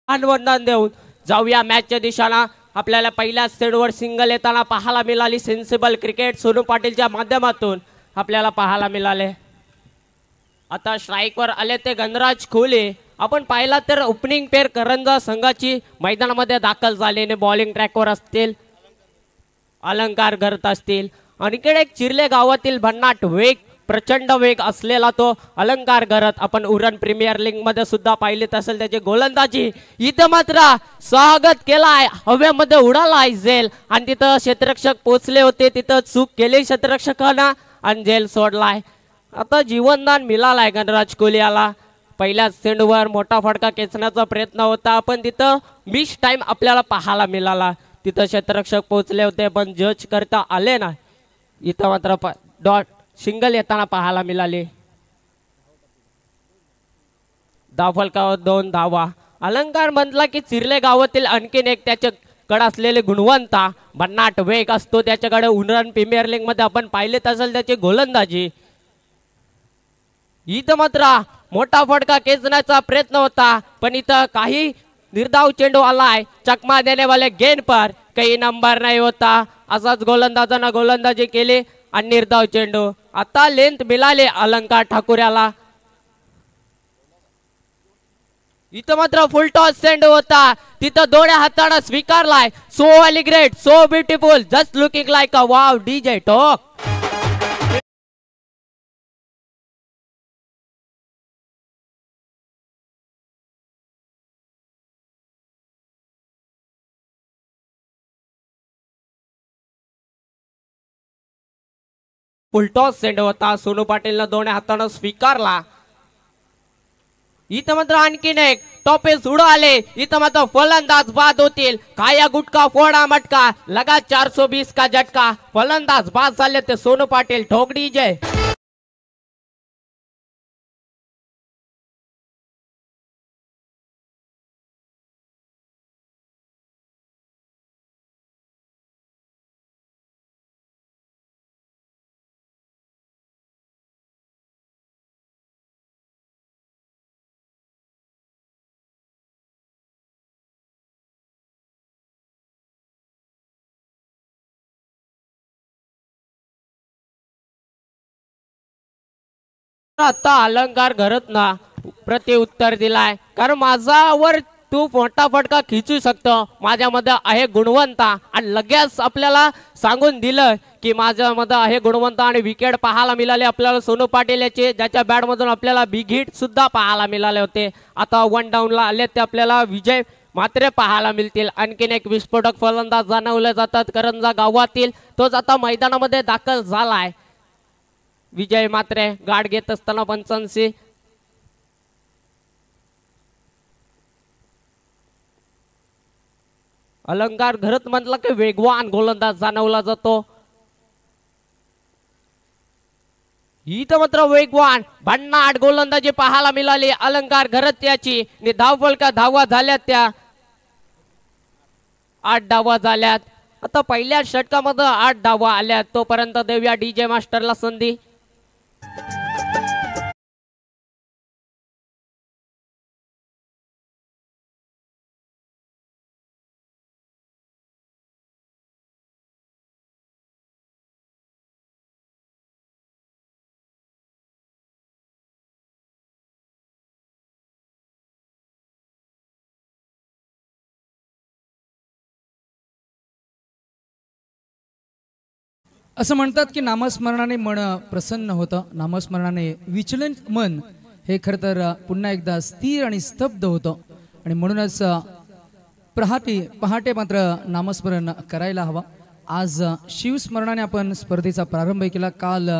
वंदन देऊन जाऊया मॅचच्या दिशेला। आपल्याला पहिल्या सेटवर सिंगल येताना पाहायला मिळाली। सेन्सिबल क्रिकेट सोनू पाटीलच्या माध्यमातून आपल्याला पाहायला मिळाले। आता स्ट्राइकवर आले ते गणराज खोले। आपण पाहिला तर ओपनिंग पेअर करंजा संघाची मैदानामध्ये दाखल झालेने बॉलिंग ट्रॅकवर असतील अलंकार करत असतील। आणि इकडे एक चिरले गावातील भन्नाट वेग प्रचंड वेग असलेला तो अलंकार करत आपण उरण प्रीमियर लीग मध्ये सुद्धा पाहिले असेल त्याची गोलंदाजी। इथं मात्र स्वागत केलाय हवेमध्ये उडालाय झेल आणि तिथं क्षेत्ररक्षक पोचले होते तिथं चूक केली क्षेत्ररक्षकांना आणि झेल सोडलाय। आता जीवनदान मिळालाय गणराज कोहली याला। पहिल्याच चेंडूवर मोठा फटका खेचण्याचा प्रयत्न होता पण तिथं मिस टाइम आपल्याला पाहायला मिळाला। तिथं क्षेत्ररक्षक पोहोचले होते पण जज करता आले नाही। इथं मात्र डॉट सिंगल येताना पाहायला मिळाले। धावफलकावर 2 धावा। अलंकार म्हटला की चिरले गावातील आणखीन एक त्याच्याकडे असलेले गुणवंता भन्नाट वेग असतो त्याच्याकडे। उरण प्रीमियर लीग मध्ये आपण पाहिले असेल त्याची गोलंदाजी। इथं मात्र मोठा फटका खेचण्याचा प्रयत्न होता पण इथं काही निर्धाव चेंडू आलाय। चकमा देने वाले गेंद पर काही नंबर नाही होता। असाच गोलंदाजांना गोलंदाजी केली आणि निर्धाव चेंडू। आता लेंथ मिळाले अलंकार ठाकूर याला। इथं मात्र फुल टॉस चेंडू होता तिथं दोन्ही हाताने स्वीकारलाय। So elegant so beautiful just looking like a wow DJ talk. Full toss चेंडू होता सोनू पाटीलने दोन्ही हाताने स्वीकारला। इथं मात्र आणखीन एक टॉपेस उडाले। इथं मात्र फलंदाज बाद होतील। खाया गुटका फोडा मटका लगा 420 का झटका। फलंदाज बाद झाले ते सोनू पाटील ठोक डीजे। आता अलंकार घरत ना प्रति उत्तर दिलाय कारण माझ्यावर तू मोठा फटका खिचू शकतो माझ्यामध्ये आहे गुणवंता आणि लगेच आपल्याला सांगून दिलं की माझ्यामध्ये आहे गुणवंता आणि विकेट पाहायला मिळाले आपल्याला सोनू पाटील याचे ज्याच्या बॅट मधून आपल्याला बिग हिट सुद्धा पाहायला मिळाले होते। आता 1 डाऊनला आले ते आपल्याला विजय मात्र पाहायला मिळतील। आणखीन एक विस्फोटक फलंदाज जाणवले जातात करंजा गावातील तोच आता मैदानामध्ये दाखल झालाय। विजय मात्रे गाठ घेत असताना पंचांशी अलंकार घरत म्हटलं की वेगवान गोलंदाज जाणवला जातो। इथं मात्र वेगवान भन्नाट गोलंदाजी पाहायला मिळाली अलंकार घरत याची। धावफलका धावा झाल्यात त्या 8 धावा झाल्यात। आता पहिल्या षटकामध्ये 8 धावा आल्यात। तोपर्यंत देऊया डीजे मास्टरला संधी। असं म्हणतात की नामस्मरणाने मन प्रसन्न होतं। नामस्मरणाने विचलित मन हे खरं तर पुन्हा एकदा स्थिर आणि स्तब्ध होतं आणि म्हणूनच पहाटे मात्र नामस्मरण करायला हवं। आज शिवस्मरणाने आपण स्पर्धेचा प्रारंभ केला। काल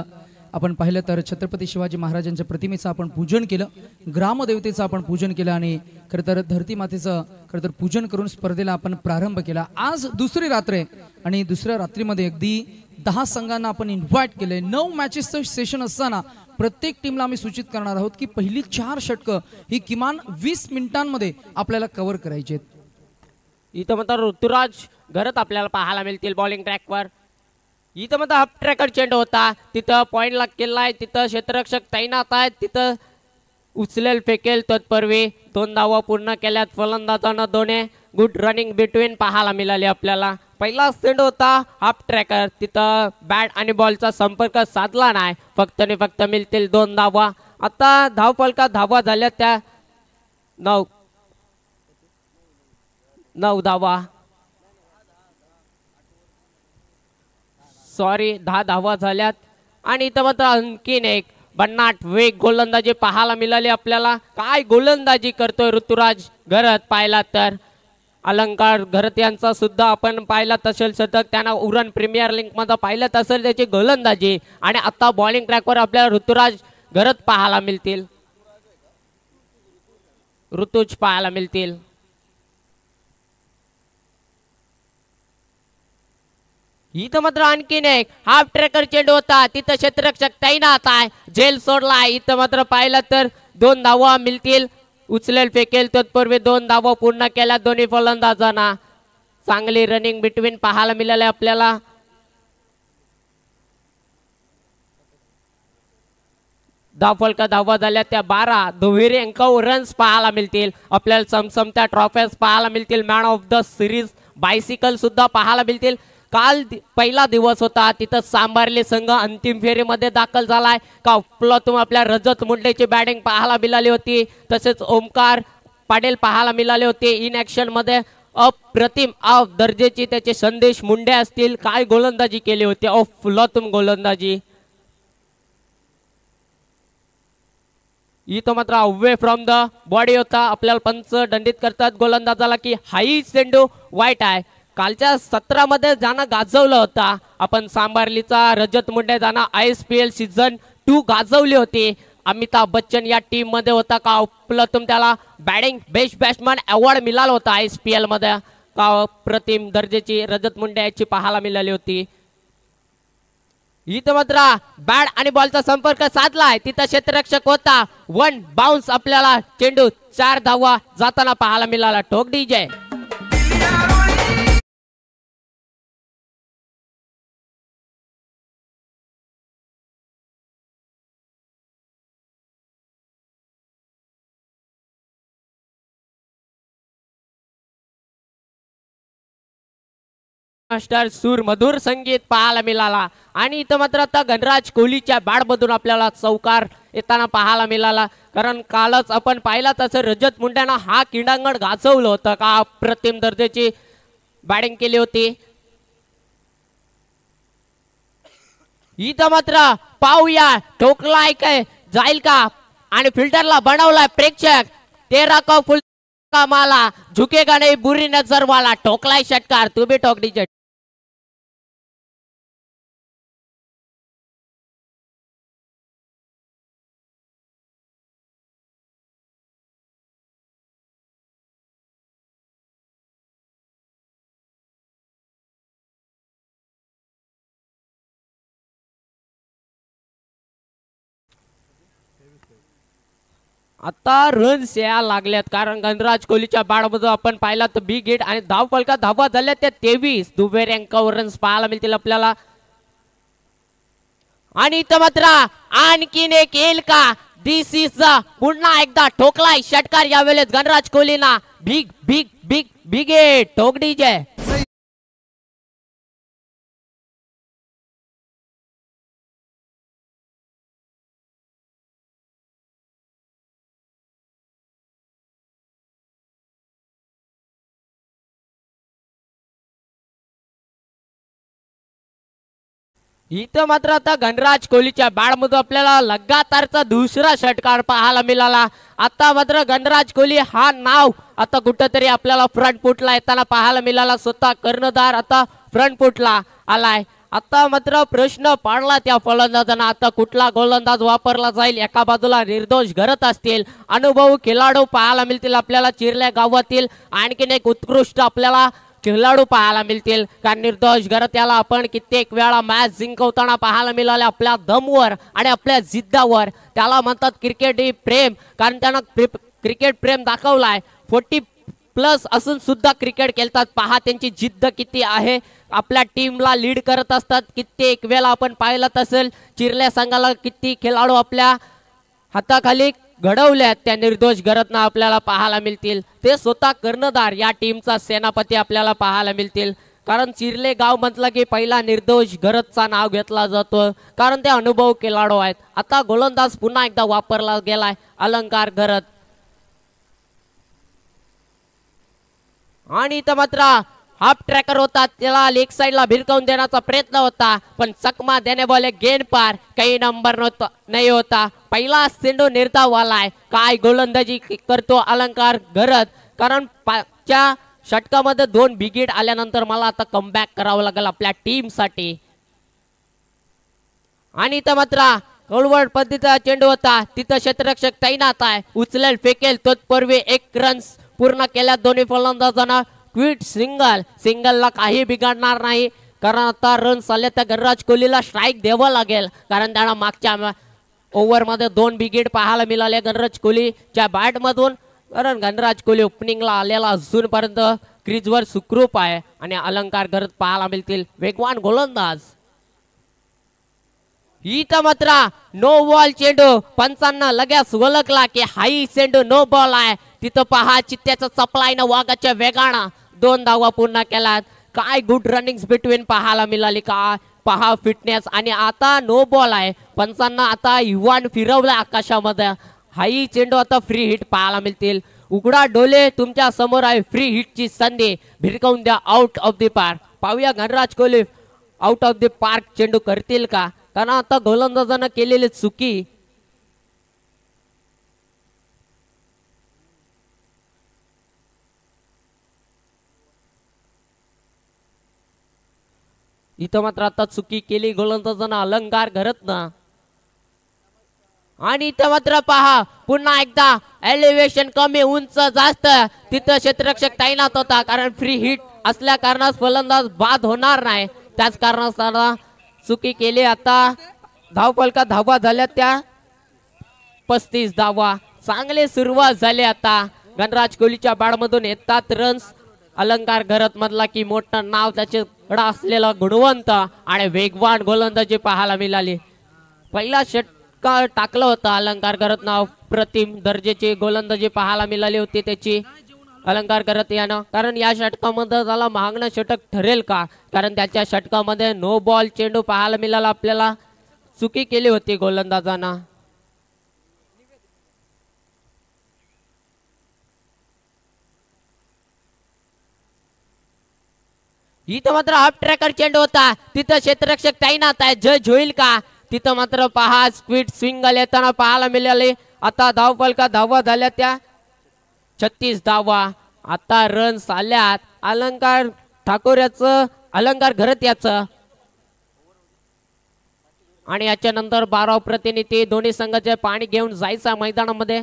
आपण पाहिलं तर छत्रपती शिवाजी महाराजांच्या प्रतिमेचं आपण पूजन केलं, ग्रामदेवतेचं आपण पूजन केलं आणि खरं तर धरती मातेचं खरं तर पूजन करून स्पर्धेला आपण प्रारंभ केला। आज दुसरी रात्र आहे आणि दुसऱ्या रात्रीमध्ये अगदी 10 संघांना आपण इन्व्हाइट केले। 9 मॅचेसचं सेशन असताना प्रत्येक टीमला आम्ही सूचित करणार आहोत की पहिली 4 षटकं ही किमान 20 मिनिटांमध्ये आपल्याला कव्हर करायची आहेत। इथं मात्र ऋतुराज घरत आपल्याला पाहायला मिळतील बॉलिंग ट्रॅकवर। इथं मात्र हाफ ट्रॅकर चेंडू होता तिथं पॉइंटला केलाय। तिथं क्षेत्ररक्षक तैनात आहेत तिथं उचलेल फेकेल तत्पूर्वी 2 धावा पूर्ण केल्यात फलंदाजांना दोन्ही गुड रनिंग बिटवीन पाहायला मिळाली आपल्याला. पहिला चेंडू होता हाफ ट्रॅकर, तिथं बॅट आणि बॉलचा संपर्क साधला नाही, फक्त आणि फक्त मिळतील 2 धावा. आता धावफलका धावा झाल्या त्या 9 धावा, सॉरी 10 धावा झाल्यात. आणि इथं मात्र आणखीन एक भन्नाट वेग गोलंदाजी पाहायला मिळाली आपल्याला. काय गोलंदाजी करतोय ऋतुराज घरत. पाहिला तर अलंकार घरत यांचा सुद्धा आपण पाहिला असेल शतक, त्यांना उरण प्रीमियर लीग मध्ये पाहिलं असेल त्याची गोलंदाजी. आणि आता बॉलिंग ट्रॅकवर आपल्याला ऋतुराज घरत पाहायला मिळतील, ऋतुज पाहायला मिळतील. इथं मात्र आणखीन एक हाफ ट्रॅकर चेंडू होता, तिथं क्षेत्ररक्षक तैनात आहे, झेल सोडलाय. इथं मात्र पाहिलं तर 2 धावा मिळतील, उचलेल फेकेल तत्पूर्वी 2 धावा पूर्ण केल्या दोन्ही फलंदाजांना. चांगली रनिंग बिटवीन पाहायला मिळाले आपल्याला. धावफलका धावा झाल्या त्या 12, दुहेरी अंकावर रन्स पाहायला मिळतील आपल्याला. समसमत्या ट्रॉफीज पाहायला मिळतील, man of the series bicycle सुद्धा पाहायला मिळतील. काल पहिला दिवस होता, तिथं सांबार्ली संघ अंतिम फेरीमध्ये दाखल झालाय. तुम आपल्या रजत मुंडेची बॅटिंग पाहायला मिळाली होती, तसेच ओमकार पाटील पाहायला मिळाले होते इन ऍक्शन मध्ये. अप्रतिम दर्जेची त्याचे संदेश मुंडे असतील, काय गोलंदाजी केली होती, अफलातून गोलंदाजी. इथं मात्र अवे फ्रॉम द बॉडी होता, आपल्याला पंच दंडित करतात गोलंदाजाला की हाई चेंडू वाईट आहे. कालच्या सत्रामध्ये ज्यानं गाजवलं होता आपण सांबार्लीचा रजत मुंडे, ज्यानं ISPL सीझन 2 गाजवली होती, अमिताभ बच्चन या टीम मध्ये होता. का अप्रतिम त्याला बॅटिंग बेस्ट बॅट्समॅन अवॉर्ड मिळाला होता ISPL मध्ये. का अप्रतिम दर्जाची रजत मुंडे याची पाहायला मिळाली होती. इथं मात्र बॅट आणि बॉलचा संपर्क साधलाय, तिथं क्षेत्ररक्षक होता, 1 बाउन्स आपल्याला चेंडू 4 धावा जाताना पाहायला मिळाला. ठोक डीजे. सूर मधुर संगीत पाहायला मिळाला. आणि इथं मात्र आता गणराज कोहलीच्या बॅटमधून आपल्याला चौकार येताना पाहायला मिळाला. कारण कालच आपण पाहिला तसं रजत मुंड्यानं हा क्रीडांगण गाजवलं होतं, का अप्रतिम दर्जाची बॅटिंग केली होती. इथं मात्र पाहूया ठोकलाय काय जाईल का, आणि फिल्डरला बनवलाय प्रेक्षक. 13 का फुल का माला झुकेगा नहीं बुरी नजर वाला. ठोकलाय षटकार, तू भी ठोक दीजिए. आता रन्स या लागल्यात, कारण गणराज कोहलीच्या बॅटमधून आपण पाहिला तर बिग हिट आणि धावफलका धावा झाल्या त्या 23. दुबेर अंकावर रन्स पाहायला मिळतील आपल्याला. आणि इथं मात्र आणखीन एक येईल का, दिस इज पुन्हा एकदा ठोकलाय षटकार यावेळेस गणराज कोहलीना. Big big big big hit. ठोक डीजे. इथं मात्र आता गणराज कोहलीच्या बॅटमधून आपल्याला लगातारचा दुसरा षटकार पाहायला मिळाला. आता मात्र गणराज कोहली हा नाव आता कुठंतरी आपल्याला फ्रंट फुटला येताना पाहायला मिळाला. स्वतः कर्णधार आता फ्रंट फुटला आलाय. आता मात्र प्रश्न पडला त्या फलंदाजांना, आता कुठला गोलंदाज वापरला जाईल. एका बाजूला निर्दोष घरत असतील, अनुभवी खेळाडू पाहायला मिळतील आपल्याला चिरल्या गावातील. आणखीन एक उत्कृष्ट आपल्याला खेळाडू पाहायला मिळतील, कारण निर्दोष घरत याला आपण कित्येक वेळा मॅच जिंकवताना पाहायला मिळाले आपल्या दमवर आणि आपल्या जिद्दावर. त्याला म्हणतात क्रिकेट ही प्रेम, कारण त्यानं क्रिकेट प्रेम दाखवलाय. 40+ असून सुद्धा क्रिकेट खेळतात. पहा त्यांची जिद्द किती आहे, आपल्या टीमला लीड करत असतात. कित्येक वेळा आपण पाहिलं असेल चिरल्या संघाला किती खेळाडू आपल्या हाताखाली घडवल्यात त्या निर्दोष गरजना आपल्याला पाहायला मिळतील. ते स्वतः कर्णधार या टीमचा सेनापती आपल्याला पाहायला मिळतील. कारण चिरले गाव म्हटलं की पहिला निर्दोष गरजचा नाव घेतला जातो, कारण ते अनुभव खेळाडू आहेत. आता गोलंदाज पुन्हा एकदा वापरला गेलाय अलंकार गरज. आणि इथं मात्र हाफ ट्रॅकर होता, त्याला लेग साइडला भिरकावून देण्याचा प्रयत्न होता, पण चकमा देणे बोले गेन पार काही नंबर नाही होता. पहिला चेंडू निर्धावलाय. काय गोलंदाजी करतो अलंकार गरज, कारण च्या षटकामध्ये 2 विकेट आल्यानंतर मला आता कमबॅक करावं लागेल आपल्या टीम साठी. आणि इथं मात्र कोलवर्ड पद्धतीचा चेंडू होता, तिथं क्षेत्ररक्षक तैनात आहे. उचलेल फेकेल तत्पूर्वी 1 रन्स पूर्ण केल्या दोन्ही फलंदाजांना. क्विट सिंगलला काही बिघडणार नाही, कारण आता रन्स आले तर गणराज कोहलीला स्ट्राईक द्यावं लागेल, कारण त्याला मागच्या ओव्हरमध्ये 2 विकेट पाहायला मिळाले गणराज कोहलीच्या बॅटमधून. कारण गणराज कोहली ओपनिंगला आलेला अजूनपर्यंत क्रीजवर सुखरूप आहे. आणि अलंकार गरज पाहायला मिळतील वेगवान गोलंदाज. इथं मात्र नो बॉल चेंडू, पंचांना लगेच ओळखला की हाई चेंडू नो बॉल आहे. तिथं पहा चित्त्याचं चपलाईनं वाघाच्या वेगानं 2 धावा पूर्ण केल्यात. काय गुड रनिंग बिटवीन पाहायला मिळाली. का पहा फिटनेस. आणि आता नो बॉल आहे. पंचांना आता युवान फिरवलं आकाशामध्ये. हाई चेंडू आता फ्री हिट पाहायला मिळतील. उघडा डोले, तुमच्या समोर आहे फ्री हिटची संधी. भिरकावून द्या आउट ऑफ द पार्क. पाहूया Ganraj Kohli out of the park चेंडू करतील का, कारण आता गोलंदाजांना केलेली चुकी. इथं मात्र आता चुकी केली गोलंदाजांना अलंकार गरजनं. आणि इथं मात्र पहा पुन्हा एकदा एलिव्हेशन कमी, उंच जास्त, तिथं क्षेत्ररक्षक तैनात होता, कारण फ्री हिट असल्या कारणास फलंदाज बाद होणार नाही. त्याच कारणास चुकी केली. आता धावफलका धावा झाल्या त्या 35 धावा. चांगली सुरुवात झाली. आता गणराज कोहलीच्या बॅटमधून येतात रन्स. अलंकार गरज मधला की मोठं नाव त्याच्याकडे असलेला गुणवंत आणि वेगवान गोलंदाजी पाहायला मिळाली. पहिला षटकार टाकलं होतं अलंकार गरज नाव. प्रतिम दर्जाची गोलंदाजी पाहायला मिळाली होती त्याची अलंकार गरज यानं. कारण या षटकामध्ये त्याला मागणं षटक ठरेल का, कारण त्याच्या षटकामध्ये नो बॉल चेंडू पाहायला मिळाला आपल्याला. चुकी केली होती गोलंदाजांना. इथं मात्र हाफ ट्रॅकर चेंडू होता, तिथं क्षेत्ररक्षक तैनात आहे. जज होईल का. तिथं मात्र पहा स्क्विड स्विंगल येताना पाहायला मिळाले. आता धावफलका धावा झाल्या त्या 36 धावा. आता रन्स आल्यात अलंकार ठाकूर याचं, अलंकार घरत याचं. आणि याच्यानंतर 12 प्रतिनिधी दोन्ही संघाचे पाणी घेऊन जायचं मैदानामध्ये.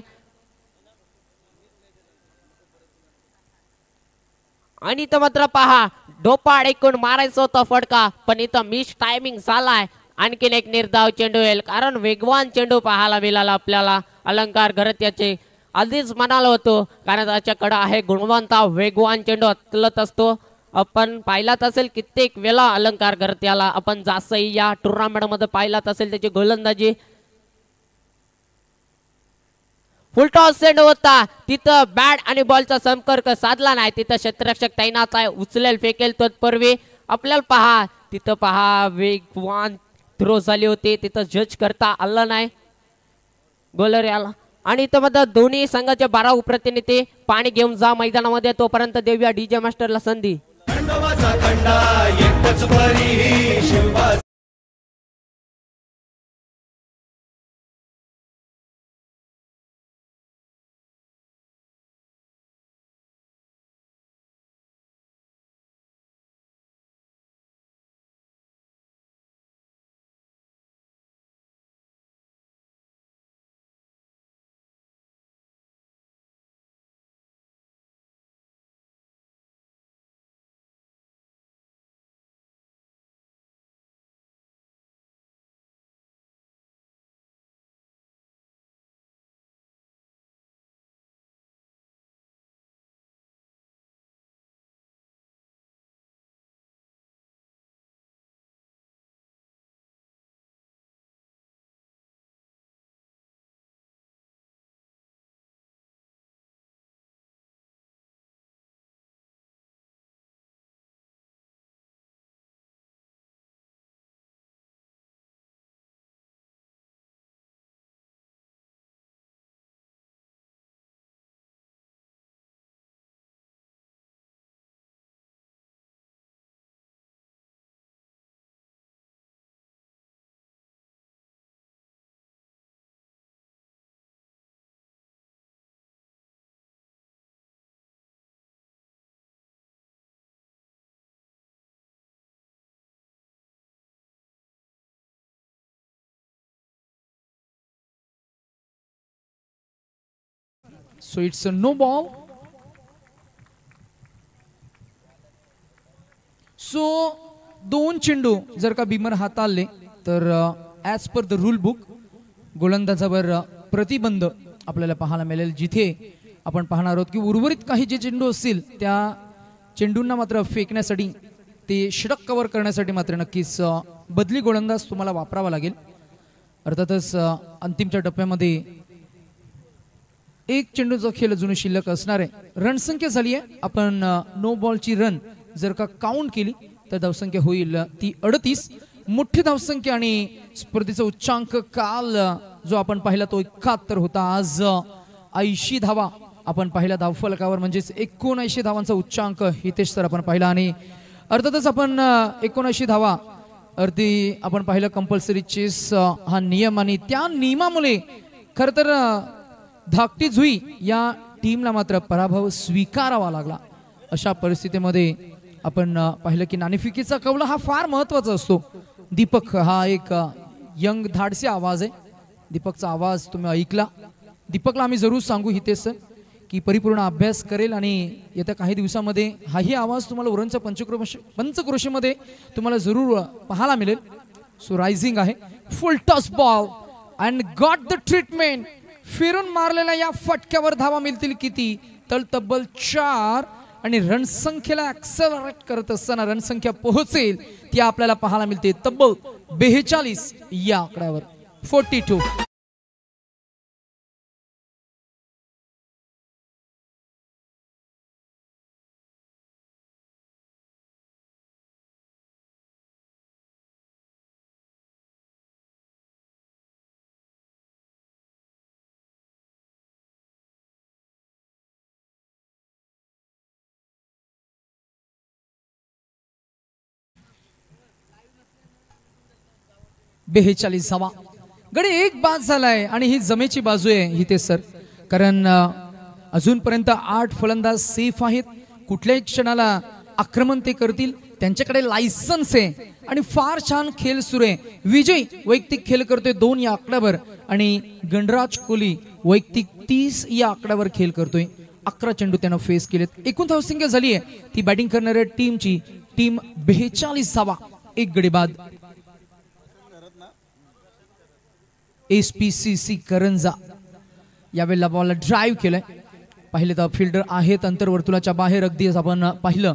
आणि इथं मात्र पहा डोपाड ऐकून मारायचं होतं फटका, पण इथं मिस टायमिंग झालाय. आणखीन एक निर्धाव चेंडू येईल, कारण वेगवान चेंडू पाहायला मिळाला आपल्याला अलंकार घरत याचे. आधीच म्हणालो होतो, कारण त्याच्याकडे आहे गुणवंता, वेगवान चेंडू हलत असतो. आपण पाहिलात असेल कित्येक वेळा अलंकार घरत याला आपण जास्तही या टुर्नामेंट मध्ये पाहिलात असेल त्याची गोलंदाजी. फुलटॉस चेंडू होता, तिथं बॅट आणि बॉलचा संपर्क साधला नाही. तिथं क्षेत्ररक्षक तैनात आहे. उचलेल फेकेल तत्पूर्वी आपल्याला पहा, तिथं पहा वेगवान थ्रो झाली होती, तिथं जज करता आलं नाही गोलर याला. आणि इथं मध्ये दोन्ही संघाचे 12 प्रतिनिधी पाणी घेऊन जा मैदानामध्ये. तोपर्यंत देऊया डीजे मास्टरला संधी. So it's no ball. So 2 चेंडू जर का बिमर हाताळले तर as per the rule book गोलंदाजावर प्रतिबंध आपल्याला पाहायला मिळेल. जिथे आपण पाहणार आहोत की उर्वरित काही जे चेंडू असतील त्या चेंडूंना मात्र फेकण्यासाठी ते षटक कव्हर करण्यासाठी मात्र नक्कीच बदली गोलंदाज तुम्हाला वापरावा लागेल. अर्थातच अंतिमच्या टप्प्यामध्ये एक चेंडूचा खेळ अजून शिल्लक असणार आहे. रणसंख्या झाली आहे. आपण नो बॉलची रन जर का काउंट केली तर धावसंख्या होईल ती 38. मोठी धावसंख्या आणि स्पर्धेचा उच्चांक काल जो आपण पाहिला तो 71 होता. आज 80 धावा आपण पाहिला धावफलकावर, म्हणजेच 79 धावांचा उच्चांक हितेश सर आपण पाहिला. आणि अर्थातच आपण 79 धावा अर्थी आपण पाहिलं कंपल्सरी चेस हा नियम, आणि त्या नियमामुळे खरं तर धाकटी जुई या टीमला मात्र पराभव स्वीकारावा लागला. अशा परिस्थितीमध्ये आपण पाहिलं की नाणेफेकीचा कौल हा फार महत्वाचा असतो. दीपक हा एक यंग धाडसी आवाज आहे. दीपकचा आवाज तुम्ही ऐकला. दीपकला आम्ही जरूर सांगू हितेश सर की परिपूर्ण अभ्यास करेल आणि येत्या काही दिवसामध्ये हाही आवाज तुम्हाला उरणच्या पंचक्रोशीमध्ये तुम्हाला जरूर पाहायला मिळेल. सो रायझिंग आहे. फुल touch ball and got the treatment. फिरून मारलेल्या या फटक्यावर धावा मिळतील किती? तर तब्बल 4. आणि रणसंख्येला ऍक्सेलरेट करत असताना रणसंख्या पोहोचेल ती आपल्याला पाहायला मिळते तब्बल 42 या आकड्यावर. 42. धावा. गडी एक बाद झालाय आणि ही जमेची बाजू आहे हितेश सर, कारण अजूनपर्यंत 8 फलंदाज सेफ आहेत. कुठल्याही क्षणाला आक्रमण ते करतील. त्यांच्याकडे लायसन्स आहे आणि फार छान खेळ सुरू आहे. विजय वैयक्तिक खेळ करतोय 2 या आकड्यावर आणि गणराज कोहली वैयक्तिक 30 या आकड्यावर खेळ करतोय. 11 चेंडू त्यानं फेस केलेत. एकूण धावसंख्या झाली आहे ती बॅटिंग करणाऱ्या टीमची 42 धावा. 1 गडी बाद. SPCC करंजा यावेळेला बॉलला ड्राईव्ह केलंय. पाहिले तर फिल्डर आहेत अंतर्वर्तुळाच्या बाहेर. अगदी आपण पाहिलं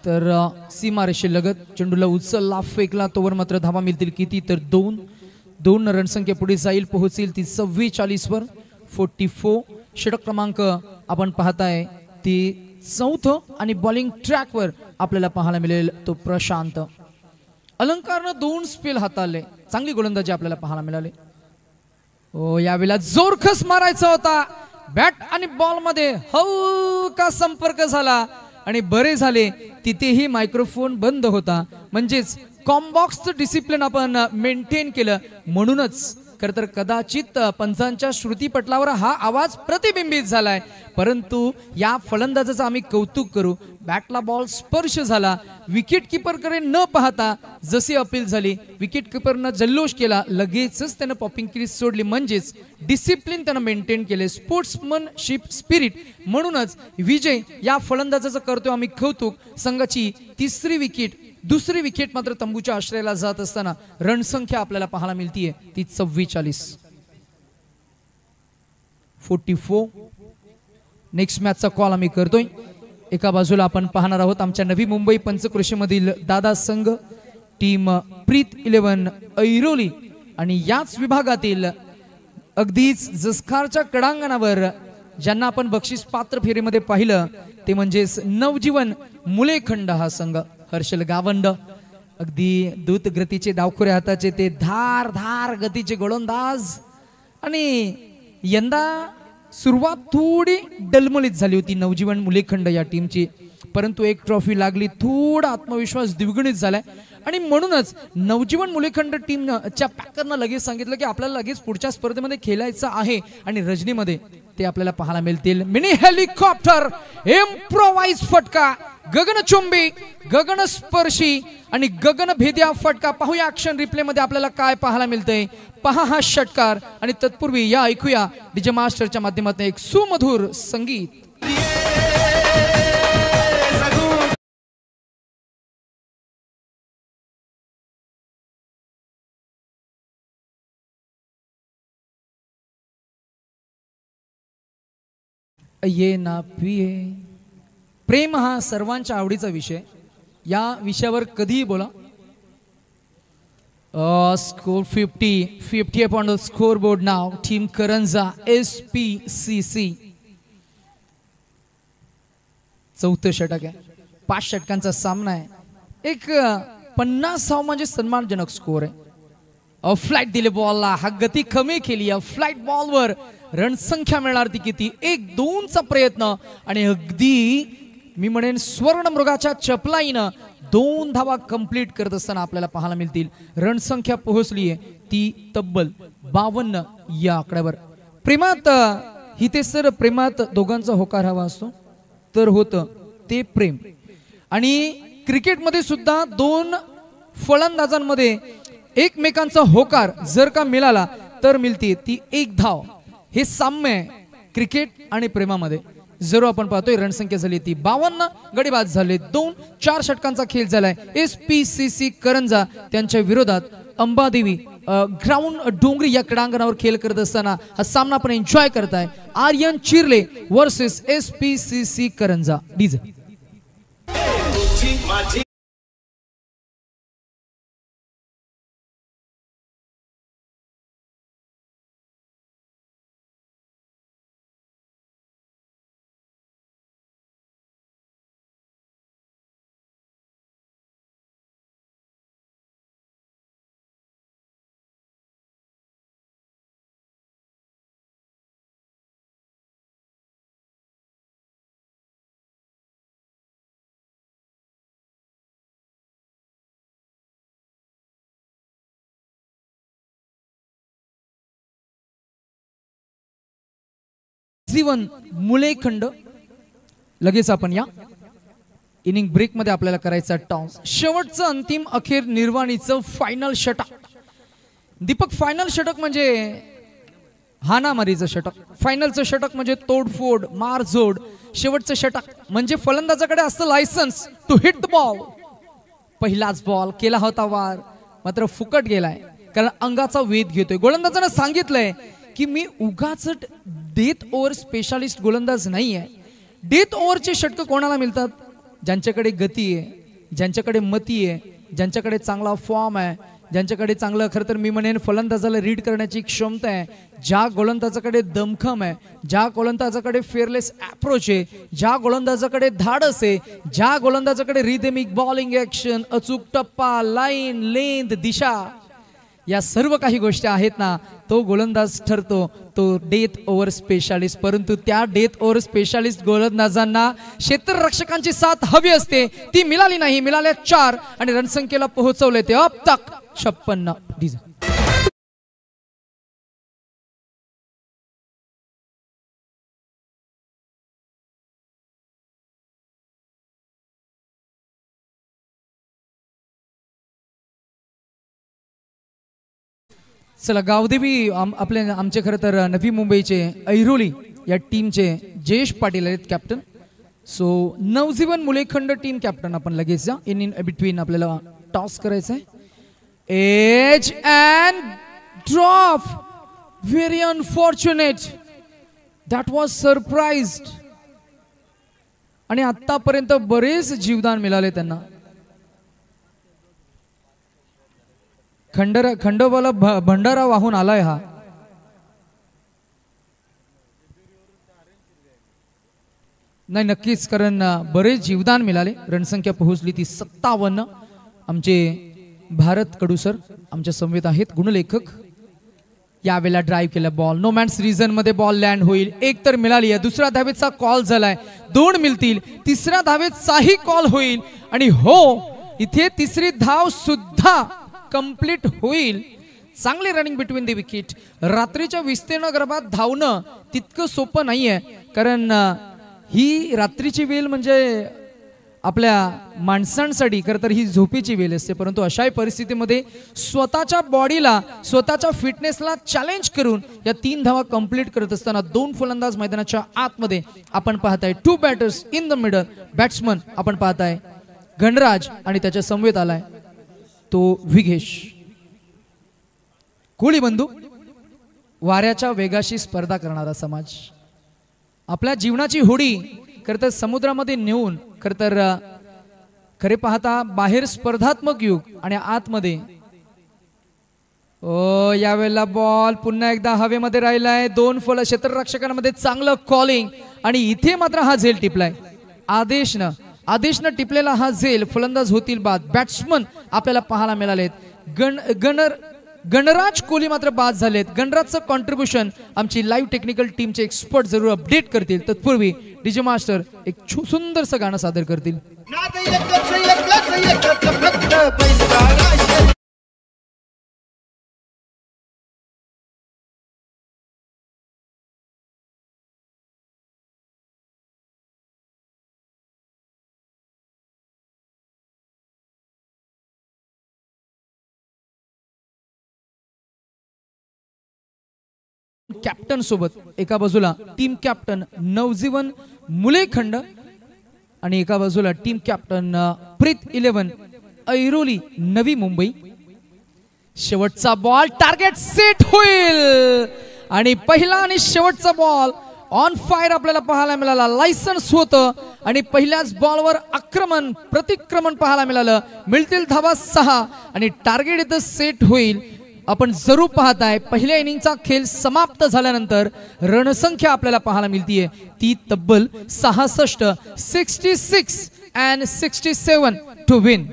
तर सीमारेषेलगत चेंडूला उचलला, फेकला. तोवर मात्र धावा मिळतील किती? तर 2 रणसंख्या पुढे जाईल, पोहोचेल ती 44 वर. 44. षटक क्रमांक आपण पाहताय ती 4थं आणि बॉलिंग ट्रॅकवर आपल्याला पाहायला मिळेल तो प्रशांत. अलंकारनं 2 स्पेल हाताळले. चांगली गोलंदाजी आपल्याला पाहायला मिळाली. यावेळेला जोरखस मारायचा होता. बॅट आणि बॉल मध्ये हलका संपर्क झाला आणि बरे झाले तिथेही मायक्रोफोन बंद होता. म्हणजेच कॉम्बॉक्सचं डिसिप्लिन आपण मेंटेन केलं. म्हणूनच खरं तर कदाचित पंचांच्या श्रुतीपटलावर हा आवाज प्रतिबिंबित झालाय. परंतु या फलंदाजाचं आम्ही कौतुक करू. बॅटला बॉल स्पर्श झाला. विकेट किपरकडे न पाहता जशी अपील झाली, विकेट किपरनं जल्लोष केला, लगेचच त्यानं पॉपिंग क्रीज सोडली. म्हणजेच डिसिप्लिन त्यानं मेंटेन केले, स्पोर्ट्समनशिप स्पिरिट. म्हणूनच विजय या फलंदाजाचं करतो आम्ही कौतुक. संघाची 3री विकेट. 2री विकेट मात्र तंबूच्या आश्रयाला जात असताना रणसंख्या आपल्याला पाहायला मिळतीये ती 44. 44. नेक्स्ट मॅचचा कॉल आम्ही करतोय. एका बाजूला आपण पाहणार आहोत आमच्या नवी मुंबई पंचक्रोशीमधील दादा संघ टीम प्रीत 11 ऐरोली, आणि याच विभागातील अगदीच जसखारच्या क्रीडांगणावर ज्यांना आपण बक्षीस पात्र फेरीमध्ये पाहिलं ते म्हणजेच नवजीवन मुलेखंड हा संघ. हर्षल गावंड अगदी दूत गतीचे डावखुऱ्या हाताचे ते धार गतीचे गोलंदाज. आणि यंदा सुरुवात थोडी डलमलीत झाली होती नवजीवन मुलेखंड या टीमची, परंतु एक ट्रॉफी लागली. थोडा आत्मविश्वास द्विगुणित झालाय आणि म्हणूनच नवजीवन मुलेखंड टीमच्या पॅकरनं लगेच सांगितलं की आपल्याला लगेच पुढच्या स्पर्धेमध्ये खेळायचं आहे. आणि रजनीमध्ये ते आपल्याला पाहायला मिळतील. मिनी हेलिकॉप्टर इम्प्रोवाइज फटका गगनचुंबी, गगनस्पर्शी आणि गगनभेद्या फटका. पाहूया ऍक्शन रिप्ले मध्ये आपल्याला काय पाहायला मिळतंय. पहा हा षटकार आणि तत्पूर्वी या ऐकूया डीजे मास्टरच्या माध्यमातून एक सुमधुर संगीत. ये ना पिये. प्रेम हा सर्वांच्या आवडीचा विषय. या विषयावर कधीही बोला. Score 50 upon the scoreboard now. Team Karanja SPCC. चौथं षटक आहे. 5 षटकांचा सामना आहे. एक 50 म्हणजे सन्मानजनक स्कोर आहे. फ्लाइट दिले बॉलला, हा गती कमी केली. फ्लाइट बॉलवर रणसंख्या मिळणार ती किती. 1-2चा प्रयत्न आणि अगदी मी म्हणेन स्वर्ण मृगाच्या चपलाईनं 2 धावा कंप्लीट करत असताना आपल्याला पाहायला मिळतील. रणसंख्या पोहोचली आहे ती तब्बल 52 या आकड्यावर. प्रेमात हिते सर, प्रेमात दोघांचा होकार हवा असतो तर होतं ते प्रेम. आणि क्रिकेटमध्ये सुद्धा 2 फलंदाजांमध्ये एकमेकांचा होकार जर का मिळाला तर मिळते ती 1 धाव. हे साम्य आहे क्रिकेट आणि प्रेमामध्ये. जरूर आपण पाहतोय रणसंख्या झाली ती 52, गडी बाद झाले 2. 4 षटकांचा खेळ झालाय. SPCC करंजा त्यांच्या विरोधात अंबादेवी ग्राउंड डोंगरी या क्रीडांगणावर खेळ करत असताना हा सामना आपण एन्जॉय करताय. आर्यन चिर्ले वर्सेस SPCC करंजा. डीजे जीवन मुलेखंड. लगेच आपण या इनिंग ब्रेक मध्ये आपल्याला करायचा टॉस. शेवटचं अंतिम अखेर निर्वाणीचं फायनल षटक. दीपक, फायनल षटक म्हणजे हानामारीचं षटक. फायनलचं षटक म्हणजे तोडफोड, मारझोड. शेवटचं षटक म्हणजे फलंदाजाकडे असतं licence to hit the ball. पहिलाच बॉल केला होता वार, मात्र फुकट गेलाय कारण अंगाचा वेध घेतोय. गोलंदाजानं सांगितलंय की मी उगाच डेथ ओव्हर स्पेशालिस्ट गोलंदाज नाही आहे. डेथ ओव्हरचे षटक कोणाला मिळतात? ज्यांच्याकडे गती आहे, ज्यांच्याकडे मती आहे, ज्यांच्याकडे चांगला फॉर्म आहे, ज्यांच्याकडे चांगलं खरं तर मी म्हणेन फलंदाजाला रीड करण्याची क्षमता आहे, ज्या गोलंदाजाकडे दमखम आहे, ज्या गोलंदाजाकडे फेअरलेस अप्रोच आहे, ज्या गोलंदाजाकडे धाडस आहे, ज्या गोलंदाजाकडे रिदमिक बॉलिंग ऍक्शन, अचूक टप्पा, लाईन, लेंथ, दिशा, या सर्व काही गोष्टी आहेत ना, तो गोलंदाज ठरतो तो डेथ ओव्हर स्पेशालिस्ट. परंतु त्या डेथ ओव्हर स्पेशालिस्ट गोलंदाजांना क्षेत्ररक्षकांची साथ हवी असते, ती मिळाली नाही. मिळाल्या 4 आणि रणसंख्येला पोहोचवले ते अब तक 56. चला, गावदेवी आपले आमचे खरं तर नवी मुंबईचे ऐरोली या टीमचे जयेश पाटील आहेत captain. So Navjivan Mulekhand team captain. आपण लगेच जा. इन बिटवीन आपल्याला टॉस करायचं आहे. Edge and drop. Very unfortunate. That was surprised. आणि आतापर्यंत बरेच जीवदान मिळाले त्यांना. खंडोबाला भंडारा वाहून आलाय हा. नाही, नक्कीच, कारण बरेच जीवदान मिळाले. रणसंख्या पोहोचली ती 57. आमचे भारत कडू सर आमच्या समवेत आहेत, गुणलेखक. यावेळेला ड्राईव्ह केला बॉल. नो मॅन्स रिजन मध्ये बॉल लँड होईल. 1 तर मिळाली आहे. दुसऱ्या धावेचा कॉल झालाय. 2 मिळतील. तिसऱ्या धावेचाही कॉल होईल. आणि हो, इथे तिसरी धाव सुद्धा कंप्लीट होईल. चांगली रनिंग बिटवीन द विकेट. रात्रीच्या विस्तीर्ण गर्भात धावणं तितकं सोपं नाहीये, कारण ही रात्रीची वेळ म्हणजे आपल्या माणसांसाठी खरं तर ही झोपेची वेळ असते, परंतु अशाही परिस्थितीमध्ये स्वतःच्या बॉडीला स्वतःच्या फिटनेसला चॅलेंज करून या 3 धावा कंप्लीट करत असताना 2 फलंदाज मैदानाच्या आतमध्ये आपण पाहताय. 2 batters in the middle. Batsman आपण पाहताय गणराज आणि त्याच्या समवेत आलाय तो विघेश. कोळी बंधू, वाऱ्याच्या वेगाशी स्पर्धा करणारा समाज. आपल्या जीवनाची होडी खरं तर समुद्रामध्ये नेऊन खरे पाहता बाहेर स्पर्धात्मक युग आणि आतमध्ये यावेळेला बॉल पुन्हा एकदा हवेमध्ये राहिलाय. 2 फल क्षेत्ररक्षकांमध्ये चांगलं कॉलिंग आणि इथे मात्र हा झेल टिपलाय. आदेशनं टिपलेला हा झेल फलंदाज होतील बाद. बॅट्समन आपल्याला पाहायला मिळालेत. गणराज कोहली मात्र बाद झालेत. गणराजचं कॉन्ट्रीब्युशन आमची लाईव्ह टेक्निकल टीमचे एक्सपर्ट जरूर अपडेट करतील. तत्पूर्वी डीजे मास्टर एक सुंदरसं गाणं सादर करतील. कॅप्टन सोबत एका बाजूला टीम कॅप्टन नवजीवन मुलेखंड आणि एका बाजूला टीम कॅप्टन प्रीत 11 ऐरोली नवी मुंबई. शेवटचा बॉल टार्गेट सेट होईल आणि पहिला आणि शेवटचा बॉल ऑन फायर आपल्याला पाहायला मिळाला. लायसन्स होतं आणि पहिल्याच बॉलवर प्रतिक्रमण पाहायला मिळालं. मिळतील धावा 6 आणि टार्गेट इथं सेट होईल. आपण जरूर पाहताय पहिल्या इनिंगचा खेळ समाप्त झाल्यानंतर रणसंख्या आपल्याला पाहायला मिळतीये ती तब्बल 66, 66 and 67 टू विन.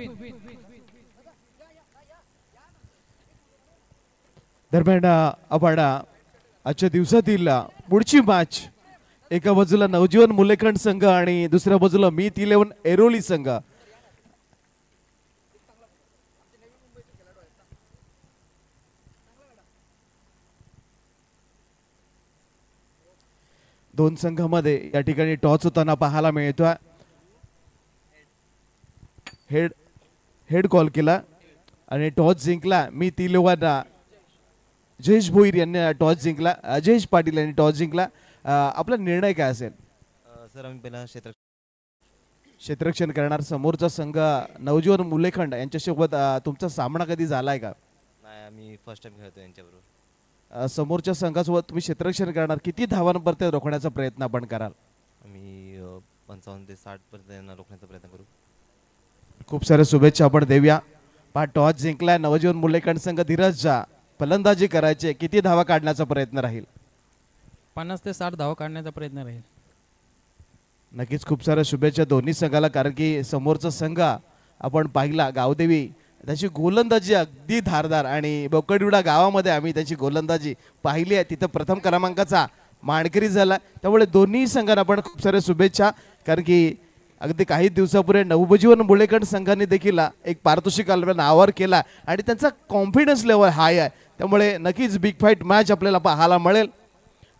दरम्यान आपण आजच्या दिवसातील पुढची मॅच एका बाजूला नवजीवन मुलेखंड संघ आणि दुसऱ्या बाजूला मीत 11 ऐरोली संघ. दोन संघामध्ये या ठिकाणी टॉस होताना पाहायला मिळतोय. हेड कॉल केला आणि टॉस जिंकला मीत 11 जयेश भोईर यांनी टॉस जिंकला. जयेश पाटील यांनी टॉस जिंकला. आपला निर्णय काय असेल? सर आम्ही पहिला क्षेत्ररक्षण करणार. समोरचा संघ नवजीवन मुलेखंड यांच्यासोबत तुमचा सामना कधी झालाय का? नाही, आम्ही फर्स्ट टाइम खेळतो यांच्याबरोबर. समोरच्या संघासोबत तुम्ही क्षेत्ररक्षण करणार. किती धावांवर ते रोखण्याचा प्रयत्न आपण कराल? आम्ही 55 ते 60 पर्यंत यांना रोखण्याचा प्रयत्न करू. खूप साऱ्या शुभेच्छा आपण देऊया. टॉस जिंकलाय नवजीवन मुलेखंड संघ. धीरजच्या फलंदाजी करायचे, किती धावा काढण्याचा प्रयत्न राहील? 50 ते 60 धावा काढण्याचा प्रयत्न राहील. नक्कीच खूप साऱ्या शुभेच्छा दोन्ही संघाला. कारण की समोरचा संघ आपण पाहिला गावदेवी, त्याची गोलंदाजी अगदी धारदार आणि बोकडविडा गावामध्ये आम्ही त्याची गोलंदाजी पाहिली आहे. तिथं प्रथम क्रमांकाचा मानकरी झाला. त्यामुळे दोन्ही संघांना आपण खूप साऱ्या शुभेच्छा. कारण की अगदी काही दिवसापूर्वी नवजीवन मुलेखंड संघाने देखील एक पारितोषिक नावावर केला आणि त्यांचा कॉन्फिडन्स लेवल हाय आहे. त्यामुळे नक्कीच बिग फाईट मॅच आपल्याला पाहायला मिळेल.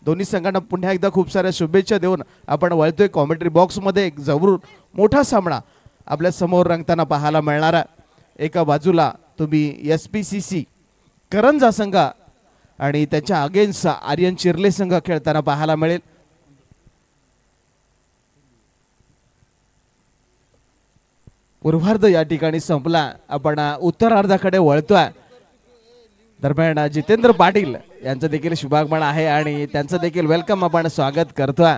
दोन्ही संघांना पुन्हा एकदा खूप साऱ्या शुभेच्छा देऊन आपण वळतोय कॉमेंट्री बॉक्समध्ये. एक जरूर मोठा सामना आपल्या समोर रंगताना पाहायला मिळणारा. एका बाजूला तुम्ही SPCC करंजा संघ आणि त्याच्या अगेन्स्ट आर्यन चिर्ले संघ खेळताना पाहायला मिळेल. पूर्वार्ध या ठिकाणी संपला. आपण उत्तरार्धाकडे वळतोय. दरम्यान जितेंद्र पाटील यांचं देखील शुभागमन आहे आणि त्यांचं देखील वेलकम आपण स्वागत करतोय.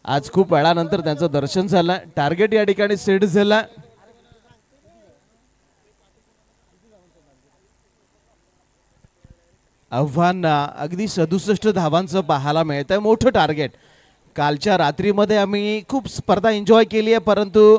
आज खूप वेळानंतर त्यांचं दर्शन झालं. टार्गेट या ठिकाणी सेट झाला. आव्हान अगदी 67 धावांचं पाहायला मिळतंय. मोठं टार्गेट. कालच्या रात्रीमध्ये आम्ही खूप स्पर्धा एन्जॉय केली आहे, परंतु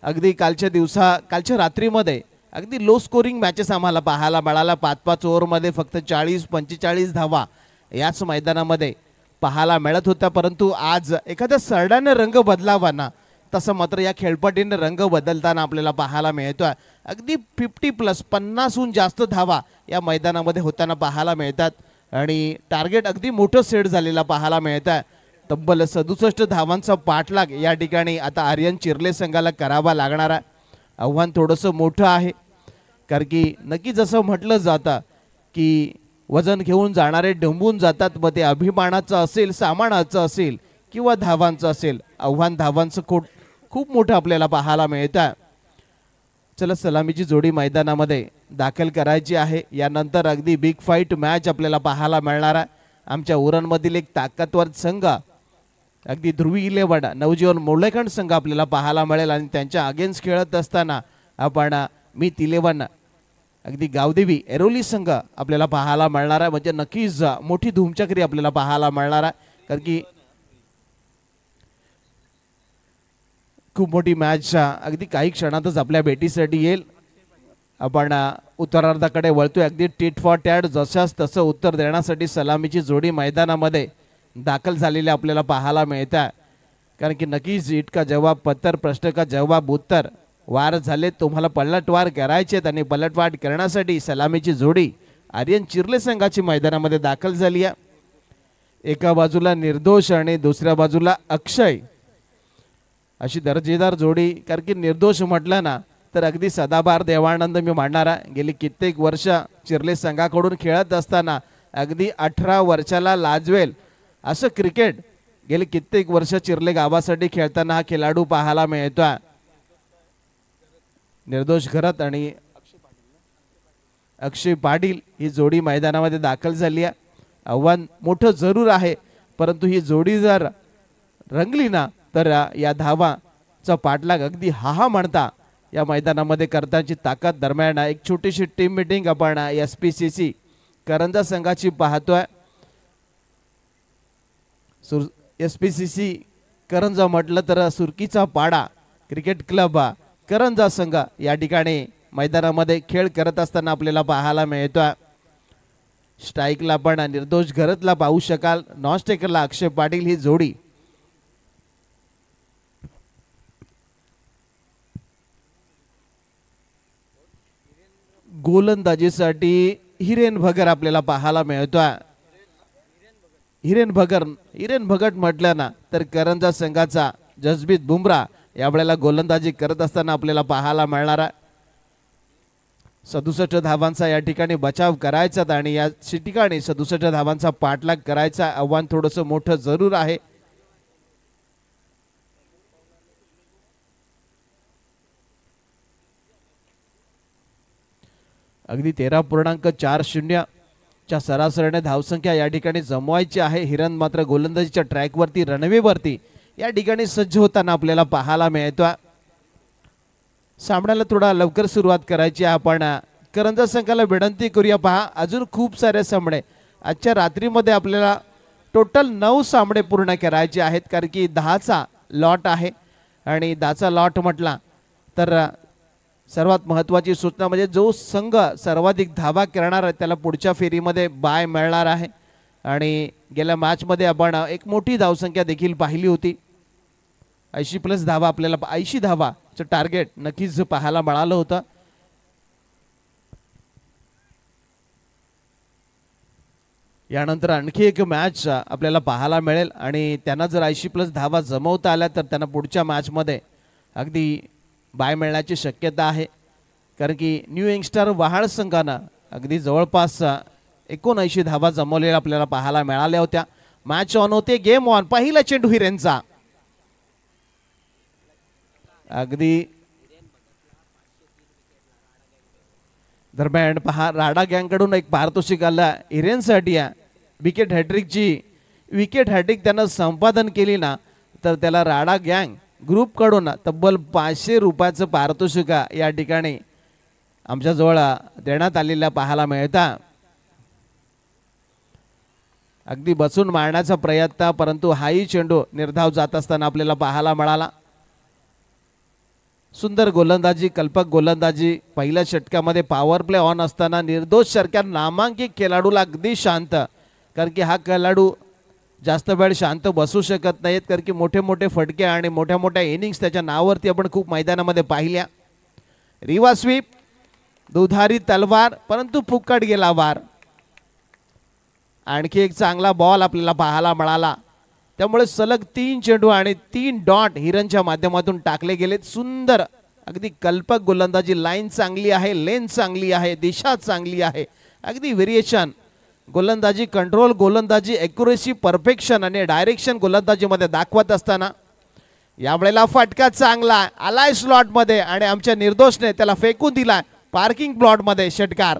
अगदी कालच्या रात्रीमध्ये अगदी लो स्कोरिंग मॅचेस आम्हाला पाहायला मिळाला. 5-5 ओव्हरमध्ये फक्त 40-45 धावा याच मैदानामध्ये पाहायला मिळत होत्या. परंतु आज एखाद्या सरड्याने रंग बदलावा ना, तसं मात्र या खेळपट्टीने रंग बदलताना आपल्याला पाहायला मिळतोय. अगदी 50+ 50हून जास्त धावा या मैदानामध्ये होताना पाहायला मिळतात आणि टार्गेट अगदी मोठं सेट झालेला पाहायला मिळत आहे. तब्बल 67 धावांचा पाठलाग या ठिकाणी आता आर्यन चिर्ले संघाला करावा लागणार आहे. आव्हान थोडंसं मोठं आहे, कारण की नक्की जसं म्हटलं जातं की वजन घेऊन जाणारे डंबून जातात, मग ते अभिमानाचं असेल, सामानाचं असेल किंवा धावांचं असेल. आव्हान धावांचं खूप मोठं आपल्याला पाहायला मिळतं. चला, सलामीची जोडी मैदानामध्ये दाखल करायची आहे. यानंतर अगदी बिग फाईट मॅच आपल्याला पाहायला मिळणार आहे. आमच्या उरणमधील एक ताकदवर संघ अगदी ध्रुवी 11 नवजीवन मुरलेखंड संघ आपल्याला पाहायला मिळेल आणि त्यांच्या अगेन्स्ट खेळत असताना आपण मीत 11 अगदी गावदेवी एरोली संघ आपल्याला पाहायला मिळणार आहे. म्हणजे नक्कीच मोठी धुमचक्री आपल्याला पाहायला मिळणार आहे, कारण की खूप मोठी मॅच अगदी काही क्षणातच आपल्या भेटीसाठी येईल. आपण उत्तरार्धाकडे वळतोय. अगदी टिट फॉर टॅट जशास तसं उत्तर देण्यासाठी सलामीची जोडी मैदानामध्ये दाखल झालेली आपल्याला पाहायला मिळतं, कारण की नक्कीच इट का जवाब पत्तर, प्रश्न का जवाब उत्तर वार झाले. तुम्हाला पलटवार करायचे आणि पलटवार करण्यासाठी सलामीची जोडी आर्यन चिर्ले संघाची मैदानामध्ये दाखल झाली आहे. एका बाजूला निर्दोष आणि दुसऱ्या बाजूला अक्षय, अशी दर्जेदार जोडी. कारण की निर्दोष म्हटलं ना तर अगदी सदाबार देवानंद मी मांडणार आहे. गेली कित्येक वर्ष चिर्ले संघाकडून खेळत असताना अगदी 18 वर्षाला लाजवेल असं क्रिकेट गेली कित्येक वर्ष चिर्ले गावासाठी खेळताना हा खेळाडू पाहायला मिळतोय. निर्दोष घरत आणि अक्षय पाटील ही जोडी मैदानामध्ये दाखल झाली आहे. आव्हान मोठं जरूर आहे, परंतु ही जोडी जर रंगली ना तर या धावाचा पाठलाग अगदी हा म्हणता या मैदानामध्ये करताची ताकद. दरम्यान एक छोटीशी टीम मीटिंग आपण SPCC करंजा संघाची पाहतोय. SPCC करंजा म्हटलं तर सुरकीचा पाडा क्रिकेट क्लब करंजा संघ या ठिकाणी मैदानामध्ये खेळ करत असताना आपल्याला पाहायला मिळतोय. स्ट्राईकला आपण निर्दोष घरतला पाहू शकाल, नॉन स्ट्रायकरला अक्षय पाटील ही जोडी. गोलंदाजीसाठी हिरेन भगर आपल्याला पाहायला मिळतोय. हिरेन भगत म्हटलं ना तर करंजा संघाचा जसप्रीत बुमराह यावेळेला गोलंदाजी करत असताना आपल्याला पाहायला मिळणार आहे. 67 धावांचा या ठिकाणी बचाव करायचा आणि या ठिकाणी 67 धावांचा पाठलाग करायचा. आव्हान थोडंसं मोठं जरूर आहे. अगदी 13.40 च्या सरासरीने धावसंख्या या ठिकाणी जमवायची आहे. हिरन मात्र गोलंदाजीच्या ट्रॅकवरती रणवेवरती या ठिकाणी सज्ज होताना आपल्याला पाहायला मिळतोय. सामन्याला थोडा लवकर सुरुवात करायची आहे. आपण करंजा संघाला विनंती करूया, पहा अजून खूप सारे सामने आजच्या रात्रीमध्ये आपल्याला टोटल 9 सामने पूर्ण करायचे आहेत, कारण की 10चा लॉट आहे आणि 10चा लॉट म्हटला तर सर्वात महत्त्वाची सूचना म्हणजे जो संघ सर्वाधिक धावा करणार आहे त्याला पुढच्या फेरीमध्ये बाय मिळणार आहे. आणि गेल्या मॅचमध्ये आपण एक मोठी धावसंख्या देखील पाहिली होती. 80+ धावा आपल्याला 80 धावाचं टार्गेट नक्कीच पाहायला मिळालं होतं. यानंतर आणखी एक मॅच आपल्याला पाहायला मिळेल आणि त्यांना जर 80+ धावा जमवता आल्या तर त्यांना पुढच्या मॅचमध्ये अगदी बाय मिळण्याची शक्यता आहे. कारण की न्यू यंगस्टर वहाळ संघानं अगदी जवळपास 79 धावा जमवलेल्या आपल्याला पाहायला मिळाल्या होत्या. मॅच ऑन होते, गेम ऑन. पहिला चेंडू हिरेनचा अगदी दरम्यान पहा राडा गँगकडून एक पारितोषिक आला हिरेनसाठी. विकेट हॅट्रिक त्यानं संपादन केली ना तर त्याला राडा गँग ग्रुपकडून तब्बल 500 रुपयाचं पारितोषिक या ठिकाणी आमच्याजवळ देण्यात आलेल्या पाहायला मिळतं. अगदी बसून मारण्याचा प्रयत्न, परंतु हाही चेंडू निर्धाव जात असताना आपल्याला पाहायला मिळाला. सुंदर गोलंदाजी, कल्पक गोलंदाजी. पहिल्या षटकामध्ये पॉवर प्ले ऑन असताना निर्दोष सारख्या नामांकित खेळाडूला अगदी शांत, कारण की हा खेळाडू जास्त वेळ शांत बसू शकत नाहीत, कारण की मोठे मोठे फटके आणि मोठ्या मोठ्या इनिंग्स त्याच्या नावावरती आपण खूप मैदानामध्ये पाहिल्या. रिवा स्वीप, दुधारी तलवार, परंतु फुकट गेला वार. आणखी एक चांगला बॉल आपल्याला पाहायला मिळाला. त्यामुळे सलग 3 चेंडू आणि 3 डॉट हिरनच्या माध्यमातून टाकले गेलेत. सुंदर अगदी कल्पक गोलंदाजी. लाईन चांगली आहे, लेन चांगली आहे, दिशा चांगली आहे, अगदी व्हेरिएशन गोलंदाजी, कंट्रोल गोलंदाजी, ॲक्युरेसी, परफेक्शन आणि डायरेक्शन गोलंदाजीमध्ये दाखवत असताना यावेळेला फटका चांगला आलाय स्लॉटमध्ये आणि आमच्या निर्दोषने त्याला फेकून दिला पार्किंग प्लॉटमध्ये. षटकार.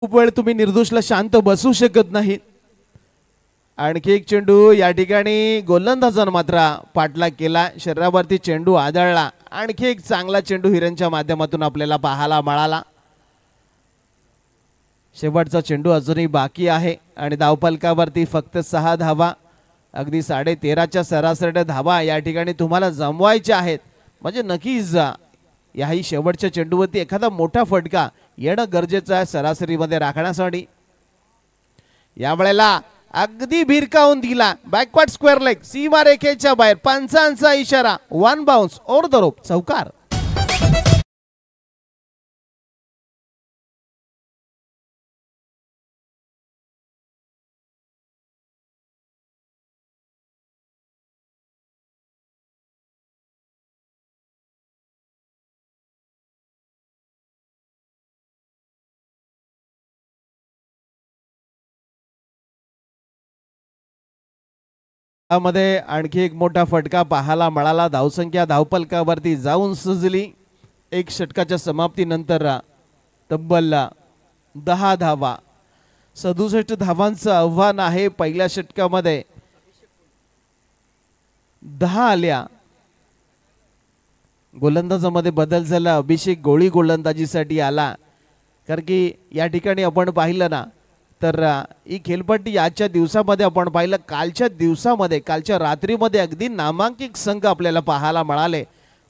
खूप वेळ तुम्ही निर्दोषला शांत बसू शकत नाही. आणखी एक चेंडू या ठिकाणी गोलंदाजानं मात्र पाठलाग केला, शरीरावरती चेंडू आदळला. आणखी एक चांगला चेंडू हिरनच्या माध्यमातून आपल्याला पाहायला मिळाला. शेवटचा चेंडू अजूनही बाकी आहे आणि धावफलकावरती फक्त 6 धावा. अगदी 13.5च्या सरासरी धावा या ठिकाणी तुम्हाला जमवायच्या आहेत. म्हणजे नक्कीच याही शेवटच्या चेंडूवरती एखादा मोठा फटका येणं गरजेचं आहे सरासरीमध्ये राखण्यासाठी. यावेळेला अगदी भिरकावून दिला बॅकवर्ड स्क्वेअर लेग, सीमारेखेच्या बाहेर. पंचांचा इशारा, 1 बाउन्स ओव्हर द रोप, चौकार. मध्ये आणखी एक मोठा फटका पाहायला मिळाला. धावसंख्या धावफलकावरती जाऊन सजली. एक षटकाच्या समाप्तीनंतर तब्बल 10 धावा, 67 धावांचं आव्हान आहे. पहिल्या षटकामध्ये 10 आल्या. गोलंदाजामध्ये बदल झाला. अभिषेक गोळी गोलंदाजीसाठी आला. कारण की या ठिकाणी आपण पाहिलं ना तर ही खेळपट्टी आजच्या दिवसामध्ये आपण पाहिलं, कालच्या दिवसामध्ये कालच्या रात्रीमध्ये अगदी नामांकित संघ आपल्याला पाहायला मिळाले,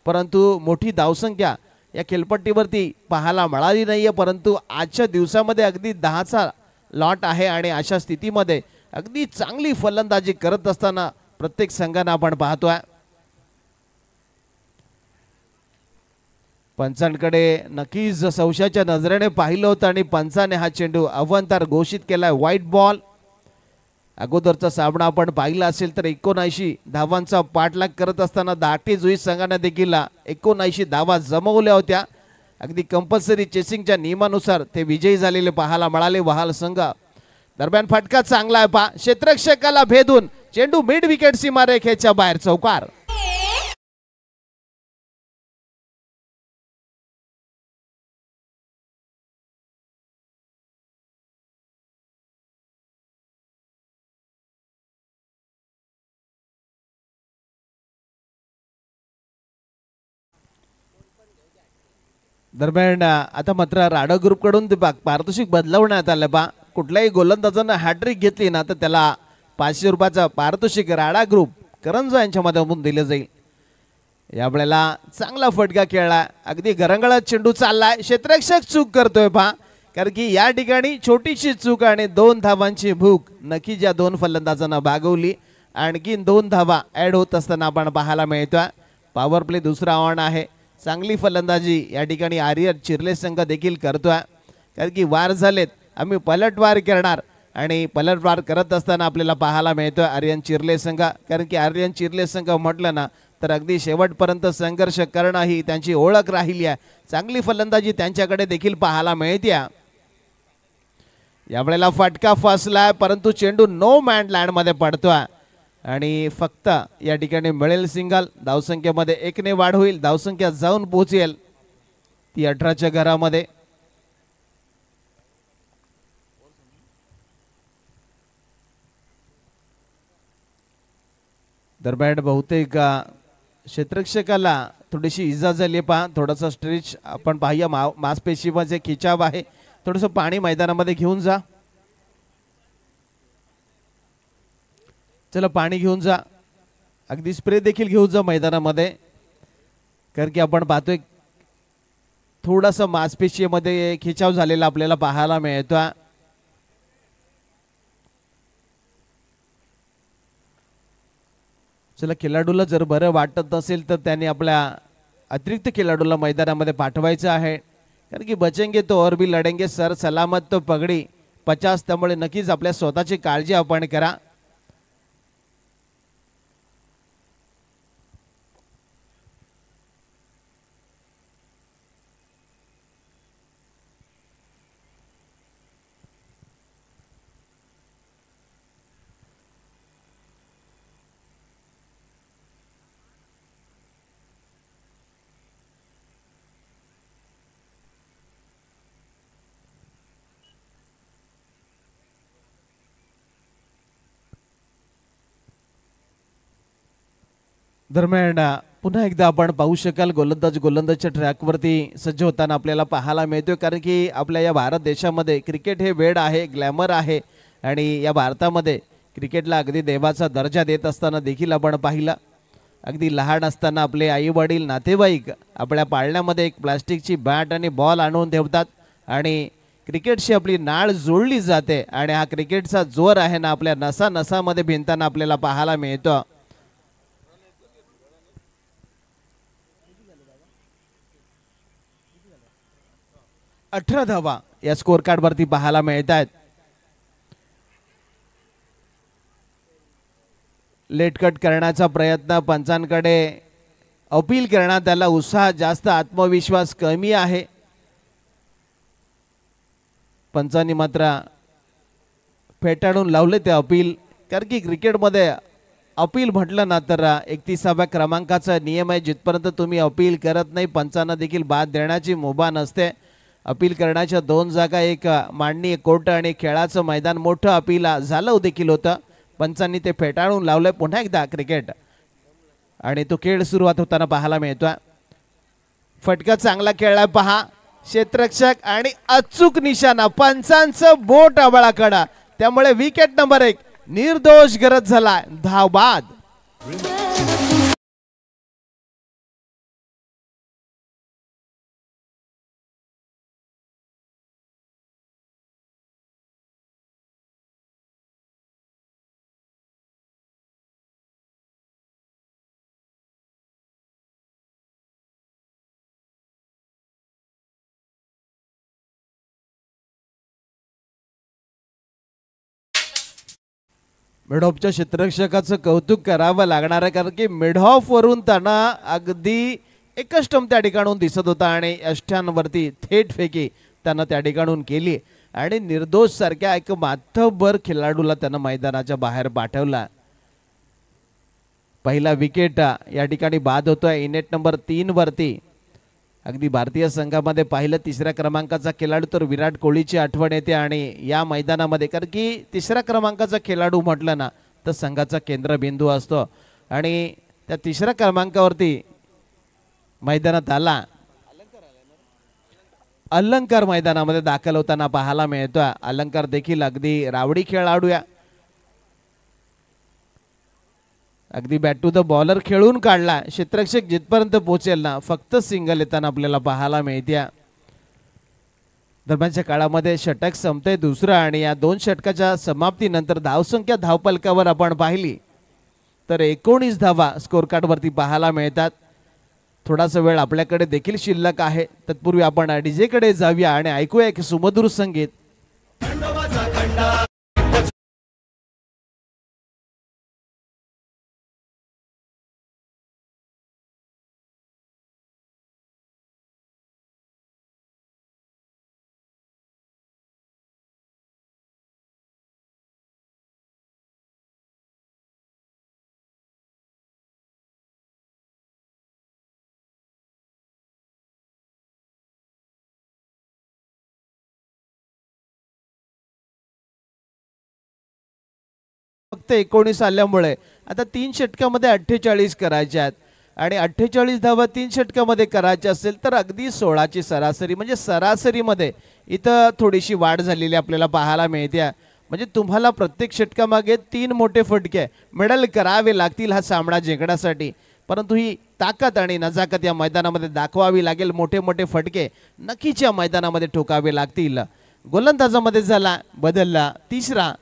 परंतु मोठी धावसंख्या या खेळपट्टीवरती पाहायला मिळाली नाहीये. परंतु आजच्या दिवसामध्ये अगदी 10चा लॉट आहे आणि अशा स्थितीमध्ये अगदी चांगली फलंदाजी करत असताना प्रत्येक संघांना आपण पाहतोय. पंचांकडे नक्कीच संशयाच्या नजरेने पाहिलं होतं आणि पंचाने हा चेंडू अवंतर घोषित केलाय, व्हाईट बॉल. अगोदरचा सामना आपण पाहिला असेल तर 79 धावांचा पाठलाग करत असताना दाटी जुई संघाने देखील 79 धावा जमवल्या होत्या. अगदी कंपल्सरी चेसिंगच्या नियमानुसार ते विजयी झालेले पाहायला मिळाले वहाल संघ. दरम्यान फटका चांगला आहे पा, क्षेत्ररक्षकाला भेदून चेंडू मिड विकेट सीमारेखेच्या बाहेर, चौकार. दरम्यान आता मात्र राडा ग्रुप कडून पारितोषिक बदलवण्यात आलं पा. कुठल्याही गोलंदाजानं हॅट्रिक घेतली ना तर त्याला 500 रुपयाचं पारितोषिक राडा ग्रुप करंजा यांच्या माध्यमातून दिलं जाईल. यावेळेला चांगला फटका खेळला, अगदी गरंगळत चेंडू चाललाय. क्षेत्ररक्षक चूक करतोय पा, कारण की या ठिकाणी छोटीशी चूक आणि 2 धावांची भूक नक्कीच या 2 फलंदाजांना भागवली. आणखी 2 धावा ऍड होत असताना आपण पाहायला मिळतोय. पॉवर प्ले दुसरा ऑन आहे. चांगली फलंदाजी या ठिकाणी आर्यन चिर्ले संघ देखील करतोय, कारण की वार झालेत, आम्ही पलटवार करणार आणि पलटवार करत असताना आपल्याला पाहायला मिळतोय आर्यन चिर्ले संघ. कारण की आर्यन चिर्ले संघ म्हटलं ना तर अगदी शेवटपर्यंत संघर्ष करणं ही त्यांची ओळख राहिली आहे. चांगली फलंदाजी त्यांच्याकडे देखील पाहायला मिळते. यावेळेला फटका फसलाय, परंतु चेंडू नो मॅन लँड मध्ये पडतोय आणि फक्त या ठिकाणी मिळेल सिंगल. धावसंख्येमध्ये 1 ने वाढ होईल. धावसंख्या जाऊन पोहोचेल ती 18च्या घरामध्ये. दरम्यान बहुतेक क्षेत्ररक्षकाला थोडीशी इजा झाली पहा. थोडासा स्ट्रेच आपण पाहूया. मांसपेशीमध्ये खिचाव आहे. थोडंसं पाणी मैदानामध्ये घेऊन जा. चला पाणी घेऊन जा. अगदी स्प्रे देखील घेऊन जा मैदानामध्ये, कारण की आपण पाहतोय थोडासा मांसपेशीमध्ये खिचाव झालेला आपल्याला पाहायला मिळतो. चला, खेळाडूला जर बरं वाटत नसेल तर त्याने आपल्या अतिरिक्त खेळाडूला मैदानामध्ये पाठवायचं आहे, कारण की बचेंगे तो और भी लढेंगे सर सलामत तो पगडी 50. त्यामुळे नक्कीच आपल्या स्वतःची काळजी आपण करा. दरम्यान पुन्हा एकदा आपण पाहू शकाल गोलंदाजच्या ट्रॅकवरती सज्ज होताना आपल्याला पाहायला मिळतोय, कारण की आपल्या या भारत देशामध्ये क्रिकेट हे वेड आहे, ग्लॅमर आहे आणि या भारतामध्ये क्रिकेटला अगदी देवाचा दर्जा देत असताना देखील आपण पाहिलं. अगदी लहान असताना आपले आई वडील नातेवाईक आपल्या पाळण्यामध्ये एक प्लास्टिकची बॅट आणि बॉल आणून ठेवतात आणि क्रिकेटशी आपली नाळ जोडली जाते आणि हा क्रिकेटचा जोर आहे ना आपल्या नसा नसामध्ये भिनताना आपल्याला पाहायला मिळतो. 18 धावा या स्कोर कार्ड वरती पाहायला मिळत आहेत. लेट कट करण्याचा प्रयत्न पंचांकडे अपील करण्यात आला. उत्साह जास्त, आत्मविश्वास कमी आहे. पंचांनी मात्र फेटाळून लावले ते अपील, कारण की क्रिकेटमध्ये अपील म्हटलं ना तर 31व्या क्रमांकाचा नियम आहे, जिथपर्यंत तुम्ही अपील करत नाही पंचांना देखील बाद देण्याची मुभा नसते. अपील करण्याच्या 2 जागा, एक मांडणी कोर्ट आणि खेळाचं मैदान. मोठं अपील झालं देखील होतं, पंचांनी ते फेटाळून लावलंय. पुन्हा एकदा क्रिकेट आणि तो खेळ सुरुवात होताना पाहायला मिळतोय. फटका चांगला खेळलाय पहा क्षेत्ररक्षक आणि अचूक निशाणा, पंचांचं बोट आबळाकडा, त्यामुळे विकेट नंबर 1 निर्दोष गरज झाला, धाव बाद. मिडऑफच्या क्षेत्ररक्षकाचं कौतुक करावं लागणार आहे, कारण की मिडऑफ वरून त्यांना अगदी एकच स्टंप त्या ठिकाणून दिसत होता आणि अष्टांवरती थेट फेकी त्यांना त्या ठिकाणून केली आणि निर्दोष सारख्या एक माथभर खेळाडूला त्यांना मैदानाच्या बाहेर पाठवला. पहिला विकेट या ठिकाणी बाद होतोय इनेट नंबर 3 वरती. अगदी भारतीय संघामध्ये पाहिलं 3ऱ्या क्रमांकाचा खेळाडू तर विराट कोहलीची आठवण येते आणि या मैदानामध्ये, कारण की 3ऱ्या क्रमांकाचा खेळाडू म्हटलं ना तर संघाचा केंद्रबिंदू असतो आणि त्या 3ऱ्या क्रमांकावरती मैदानात आला. अलंकार मैदानामध्ये दाखल होताना पाहायला मिळतोय. अलंकार देखील अगदी रावडी खेळाडू या, अगदी बॅट टू द बॉलर खेळून काढला. क्षेत्ररक्षक जिथपर्यंत पोहोचेल ना फक्त सिंगल येताना आपल्याला पाहायला मिळते. दरम्यानच्या काळामध्ये षटक संपते दुसरं आणि या 2 षटकाच्या समाप्तीनंतर धावसंख्या धावपलकावर आपण पाहिली तर 19 धावा स्कोर कार्ड वरती पाहायला मिळतात. थोडासा वेळ आपल्याकडे देखील शिल्लक आहे, तत्पूर्वी आपण डीजे कडे जाऊया आणि ऐकूया एक सुमधुर संगीत. फक्त 19 आल्यामुळे आता 3 षटकामध्ये 48 करायचे आहेत आणि 48 धावा 3 षटकामध्ये करायचे असेल तर अगदी 16ची सरासरी, म्हणजे सरासरीमध्ये इथं थोडीशी वाढ झालेली आपल्याला पाहायला मिळते. म्हणजे तुम्हाला प्रत्येक षटकामागे 3 मोठे फटके मिडल करावे लागतील हा सामना जिंकण्यासाठी. परंतु ही ताकद आणि नजाकत या मैदानामध्ये दाखवावी लागेल. मोठे मोठे फटके नक्कीच या मैदानामध्ये ठोकावे लागतील. गोलंदाजामध्ये झाला बदलला तिसरा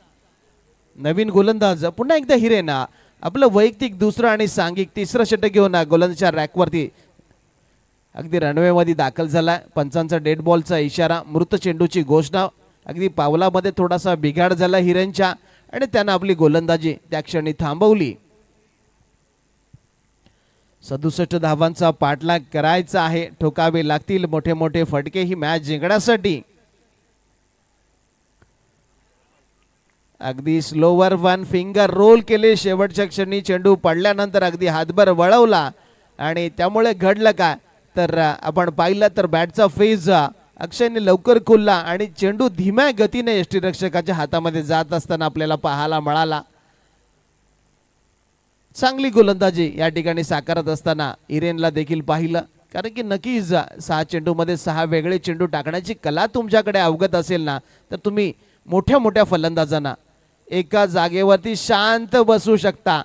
नवीन गोलंदाज पुन्हा एकदा हिरेन आपलं वैयक्तिक दुसरं आणि सांघिक तिसरं षटक घेऊन गोलंदाजच्या रॅकवरती अगदी रनवे मध्ये दाखल झाला. पंचांचा डेड बॉलचा इशारा, मृत चेंडूची घोषणा. अगदी पावलामध्ये थोडासा बिघाड झाला हिरेनच्या आणि त्यानं आपली गोलंदाजी त्या क्षणी थांबवली. 67 धावांचा पाठलाग करायचा आहे. ठोकावे लागतील मोठे मोठे फटके ही मॅच जिंकण्यासाठी. अगदी स्लोवर वन फिंगर रोल केले. शेवटच्या क्षणी चेंडू पडल्यानंतर अगदी हातभर वळवला आणि त्यामुळे घडलं काय तर आपण पाहिलं तर बॅटचा फेज अक्षयने लवकर खुलला आणि चेंडू धीम्या गतीने यष्टीरक्षकाच्या हातामध्ये जात असताना आपल्याला पाहायला मिळाला. चांगली गोलंदाजी या ठिकाणी साकारत असताना इरेनला देखील पाहिलं, कारण की नक्कीच 6 चेंडूमध्ये 6 वेगळे चेंडू टाकण्याची कला तुमच्याकडे अवगत असेल ना तर तुम्ही मोठ्या मोठ्या फलंदाजांना एका जागेवरती शांत बसू शकता.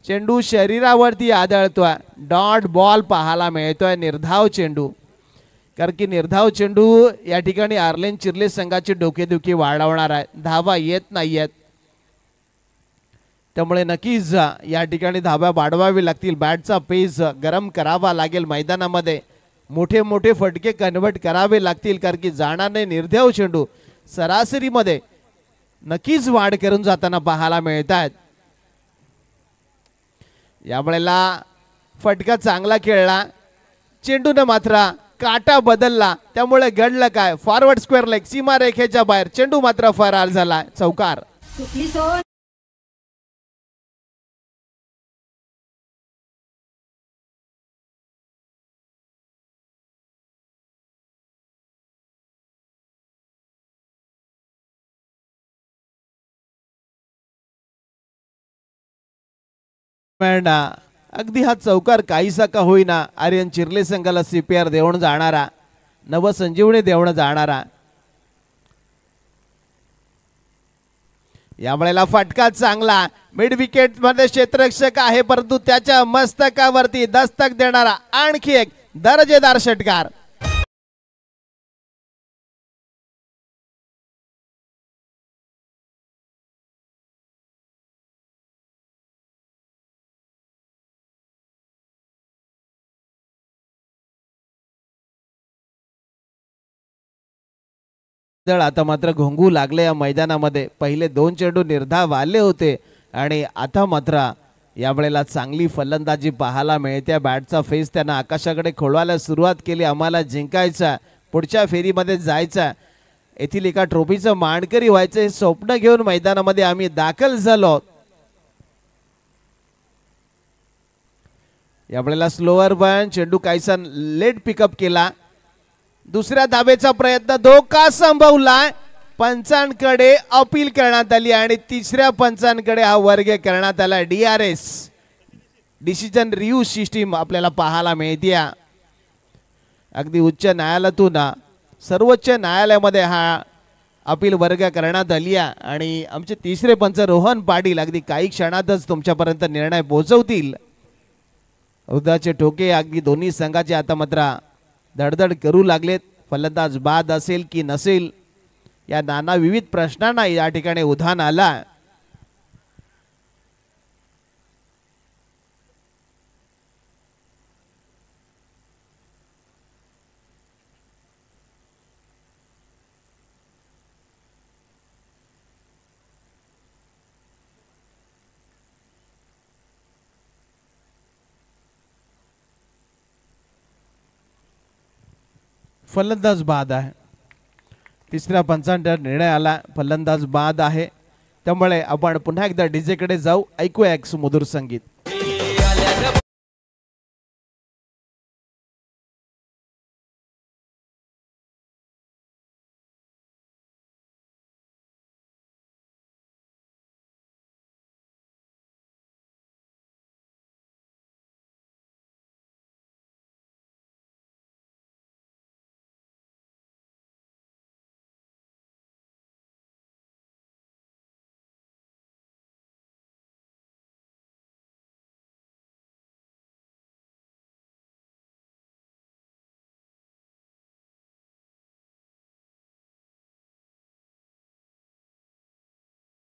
चेंडू शरीरावरती आदळतोय, डॉट बॉल पाहायला मिळतोय, निर्धाव चेंडू. कारण की निर्धाव चेंडू या ठिकाणी आर्लेन चिर्ले संघाची डोकेदुखी वाढवणार आहे. धावा येत नाहीयेत, त्यामुळे नक्कीच या ठिकाणी धावा वाढवावी लागतील. बॅटचा पेस गरम करावा लागेल. मैदानामध्ये मोठे मोठे फटके कन्वर्ट करावे लागतील, कारण की जाणारे निर्धाव चेंडू सरासरीमध्ये नक्कीच वाढ करून जाताना पाहायला मिळत आहेत. यावेळेला फटका चांगला खेळला, चेंडूने मात्र काटा बदलला, त्यामुळे घडलं काय फॉरवर्ड स्क्वेअर लेग सीमा रेखेच्या बाहेर चेंडू मात्र फरार झाला. चौकार. अगदी हा चौकार काहीसा का होईना आर्यन चिर्ले संघाला CPR देऊन जाणारा, नवसंजीवनी देऊन जाणारा. यावेळेला फटका चांगला, मिड विकेट मध्ये क्षेत्ररक्षक आहे, परंतु त्याच्या मस्तकावरती दस्तक देणारा आणखी एक दर्जेदार षटकार. आता मात्र घोंगू लागले या मैदानामध्ये. पहिले 2 चेंडू निर्धाव आले होते आणि आता मात्र यावेळेला चांगली फलंदाजी पाहायला मिळते. बॅटचा फेस त्यानं आकाशाकडे खोळवायला सुरुवात केली. आम्हाला जिंकायचं, पुढच्या फेरीमध्ये जायचं, येथील एका ट्रॉफीचं मानकरी व्हायचं हे स्वप्न घेऊन मैदानामध्ये आम्ही दाखल झालो. यावेळेला स्लोअर वन चेंडू काहीसा लेट पिकअप केला. दुसऱ्या धावेचा प्रयत्न धोका संभवला. पंचांकडे अपील करण्यात आली आणि तिसऱ्या पंचांकडे हा वर्ग करण्यात आला. DRS डिसिजन रिव्ह्यू सिस्टीम आपल्याला पाहायला मिळते. अगदी उच्च न्यायालयातून सर्वोच्च न्यायालयामध्ये हा अपील वर्ग करण्यात आली आणि आमचे तिसरे पंच रोहन पाटील अगदी काही क्षणातच तुमच्यापर्यंत निर्णय पोहोचवतील. उदाचे ठोके अगदी दोन्ही संघाचे आता मात्र धडधड करू लागलेत. फलंदाज बाद असेल की नसेल या नाना विविध प्रश्नांना या ठिकाणी उधाण आला. फलंदाज बाद आहे. तिसऱ्या पंचांचा निर्णय आला, फलंदाज बाद आहे. त्यामुळे आपण पुन्हा एकदा डीजे कडे जाऊ, ऐकूया एक सुमधुर संगीत.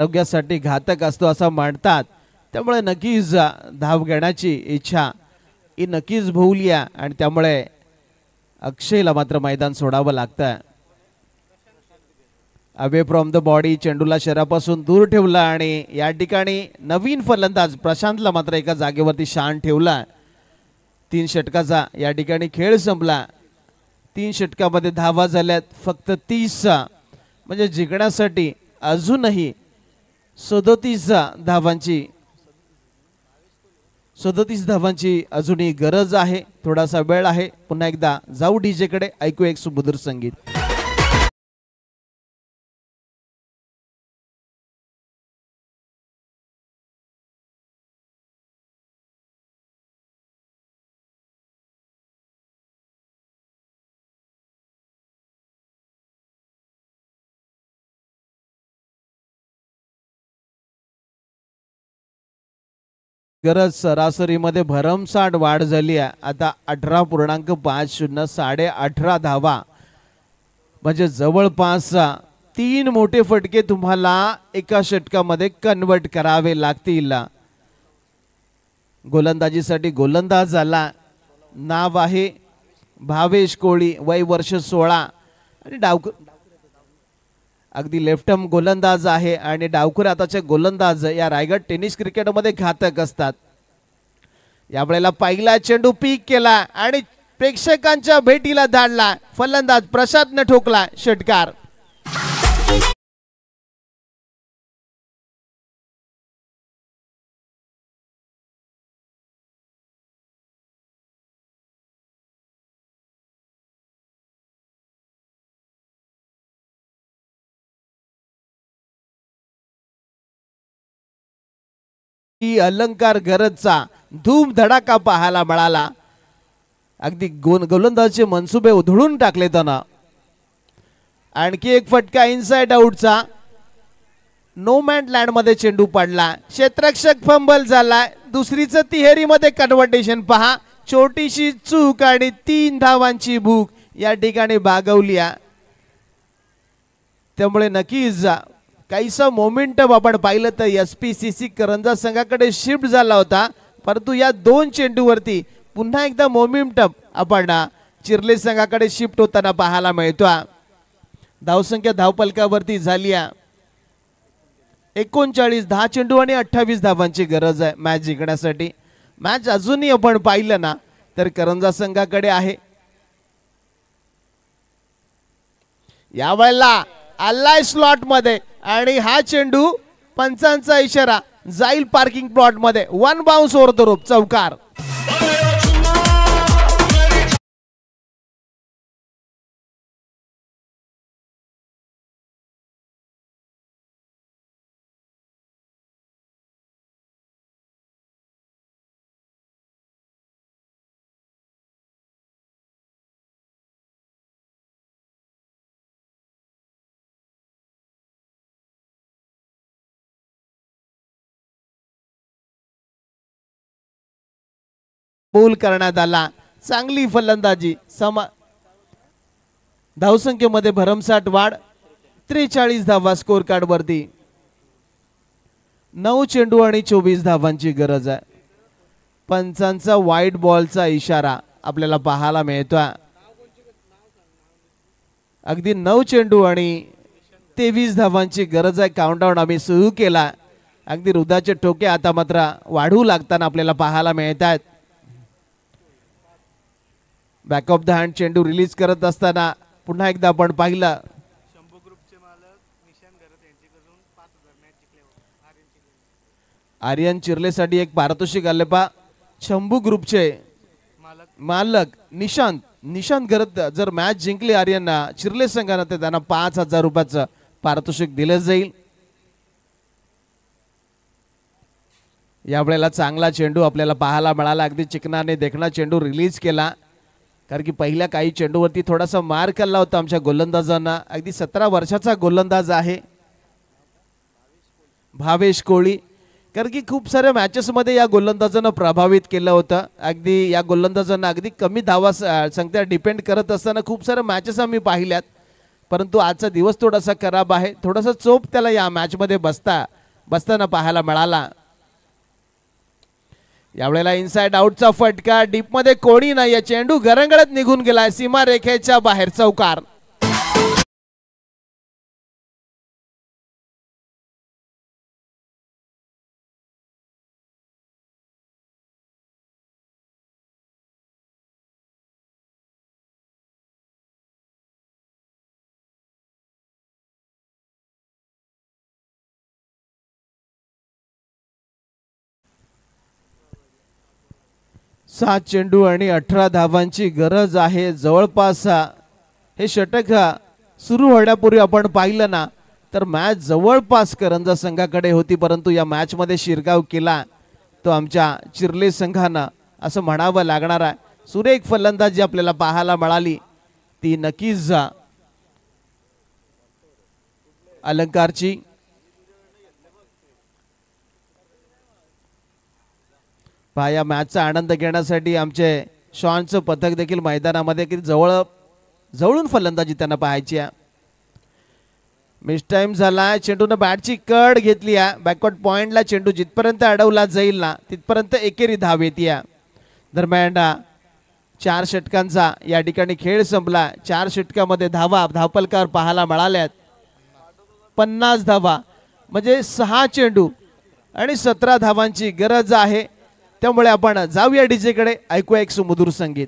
आरोग्यासाठी घातक असतो असं म्हणतात, त्यामुळे नक्कीच धाव घेण्याची इच्छा ही नक्कीच भोवली आहे आणि त्यामुळे अक्षयला मात्र मैदान सोडावं लागतं. अवे फ्रॉम द बॉडी चेंडूला शरीरापासून दूर ठेवला आणि या ठिकाणी नवीन फलंदाज प्रशांतला मात्र एका जागेवरती शांत ठेवला. 3 षटकाचा या ठिकाणी खेळ संपला. 3 षटकामध्ये धावा झाल्यात फक्त 30, म्हणजे जिंकण्यासाठी अजूनही 37 धावांची अजूनही गरज आहे. थोडासा वेळ आहे. पुन्हा एकदा जाऊ डीजे कडे, ऐकू एक सुमधुर संगीत. गरज सरासरीमध्ये भरमसाठ वाढ झाली आहे. आता 18.50, 18.5 धावा, म्हणजे जवळपास 3 मोठे फटके तुम्हाला एका षटकामध्ये कन्वर्ट करावे लागतील. गोलंदाजीसाठी गोलंदाज आला. नाव आहे भावेश कोळी, वय वर्ष 16 आणि अगदी लेफ्ट आर्म गोलंदाज आहे आणि डावखुरे हाताचे गोलंदाज या रायगड टेनिस क्रिकेटमध्ये घातक असतात. यावेळेला पहिला चेंडू पीक केला आणि प्रेक्षकांच्या भेटीला धाडला. फलंदाज प्रसादने ठोकला षटकार. अलंकार गरजचा धूम धडाका पाहायला मिळाला. अगदी गोलंदाजचे मनसुबे उधळून टाकले त्यांना. आणखी एक फटका इनसाइड आउटचा. नो मॅन लँड मध्ये चेंडू पडला. क्षेत्ररक्षक फंबल झाला. दुसरीच तिहेरी मध्ये कन्व्हर्टेशन पहा. छोटीशी चूक आणि 3 धावांची भूक या ठिकाणी बागवली. त्यामुळे नक्कीच काहीसा मोमेंटम आपण पाहिलं तर SPCC करंजा संघाकडे शिफ्ट झाला होता, परंतु या 2 चेंडूवरती पुन्हा एकदा मोमेंटम आपण चिर्ले संघाकडे शिफ्ट होताना पाहायला मिळतो. धावसंख्या धावपलकावरती झाली 39. 10 चेंडू आणि 28 धावांची गरज आहे मॅच जिंकण्यासाठी. मॅच अजूनही आपण पाहिलं ना तर करंजा संघाकडे आहे. यावेळेला आलाय स्लॉट मध्ये आणि हा चेंडू पंचांचा इशारा जाईल पार्किंग प्लॉट मध्ये. 1 बाउन्स ओव्हर द रोप, चौकार. बोल करण्यात आला. चांगली फलंदाजी. धावसंख्येमध्ये भरमसाठ वाढ. 43 धावा स्कोर कार्ड वरती. 9 चेंडू आणि 24 धावांची गरज आहे. पंचांचा वाईट बॉलचा इशारा आपल्याला पाहायला मिळतोय. अगदी 9 चेंडू आणि 23 धावांची गरज आहे. काउंटडाऊन आम्ही सुरू केला. अगदी हृदयाचे ठोके आता मात्र वाढू लागताना आपल्याला पाहायला मिळत आहेत. बॅक ऑफ द हँड चेंडू रिलीज करत असताना पुन्हा एकदा आपण पाहिलं. आर्यन चिर्लेसाठी एक पारितोषिक आले पा. शंभू ग्रुपचे मालक निशांत करत जर मॅच जिंकली आर्यन चिर्ले संघाने तर त्यांना 5,000 रुपयाचं पारितोषिक दिलं जाईल. यावेळेला चांगला चेंडू आपल्याला पाहायला मिळाला. अगदी चिकनाने देखणा चेंडू रिलीज केला. कारण की पहिल्या काही चेंडूवरती थोडासा मार खाल्ला होता आमच्या गोलंदाजांना. अगदी 17 वर्षाचा गोलंदाज आहे भावेश कोळी. कारण की खूप साऱ्या मॅचेस मध्ये या गोलंदाजांना प्रभावित केलं होतं. अगदी या गोलंदाजांना अगदी कमी धावा संख्या डिपेंड करत असताना खूप साऱ्या मॅचेस आम्ही पाहिल्यात, परंतु आजचा दिवस थोडासा खराब आहे, थोडासा चोप त्याला या मॅच मध्ये बसताना पाहायला मिळाला। यावेळेला इनसाइड आउटचा फटका, डीप मध्ये कोणी नाही, चेंडू गरंगळत निघून गेलाय सीमा रेखेच्या बाहेर, चौकार। सात चेंडू आणि 18 धावांची गरज आहे। जवळपास हे षटक सुरू होण्यापूर्वी आपण पाहिलं ना तर मॅच जवळपास करंजा संघाकडे होती, परंतु या मॅच मध्ये शिरकाव केला तो आमच्या चिर्ले संघानं असं म्हणावं लागणार आहे। सुरेख फलंदाजी आपल्याला पाहायला मिळाली, ती नक्कीच अलंकारची। पहा या मॅचचा आनंद घेण्यासाठी आमचे शॉनचं पथक देखील मैदानामध्ये की जवळून फलंदाजी त्यांना पाहायची आहे। मिस टाइम झाला, चेंडूने बॅटची कड घेतली आहे, बॅकवर्ड पॉइंटला चेंडू जिथपर्यंत अडवला जाईल ना तिथपर्यंत एकेरी धाव येते। दरम्यान 4 षटकांचा या ठिकाणी खेळ संपला। 4 षटकामध्ये धावपलकार पाहायला मिळाल्यात 50 धावा, म्हणजे 6 चेंडू आणि 17 धावांची गरज आहे। त्यामुळे आपण जाऊया डीजे कडे, ऐकूया एक सुमधुर संगीत।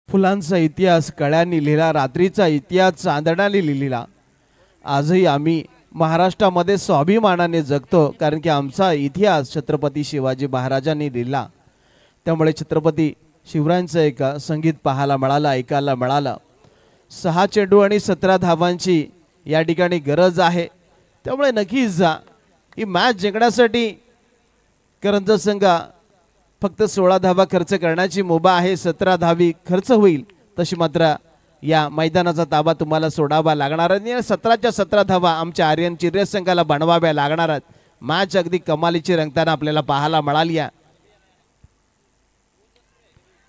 फुलांचा इतिहास कळ्यांनी लिहिला, रात्रीचा इतिहास चांदण्याने लिहिला। आजही आम्ही महाराष्ट्रामध्ये स्वाभिमानाने जगतो, कारण की आमचा इतिहास छत्रपती शिवाजी महाराजांनी लिहिला। त्यामुळे छत्रपती शिवरायांचं एक संगीत पाहायला मिळालं, ऐकायला मिळालं। 6 चेंडू आणि 17 धावांची या ठिकाणी गरज आहे। त्यामुळे नक्कीच ही मॅच जिंकण्यासाठी करंजा संघ फक्त 16 धावा खर्च करण्याची मुभा आहे। 17 धावी खर्च होईल तशी मात्र या मैदानाचा ताबा तुम्हाला सोडावा लागणार आहे। 17च्या 17 धावा आमच्या आर्यन चिर्रे संघाला बनवाव्या लागणार आहेत। मॅच अगदी कमालीची रंगताना आपल्याला पाहायला मिळाली आहे।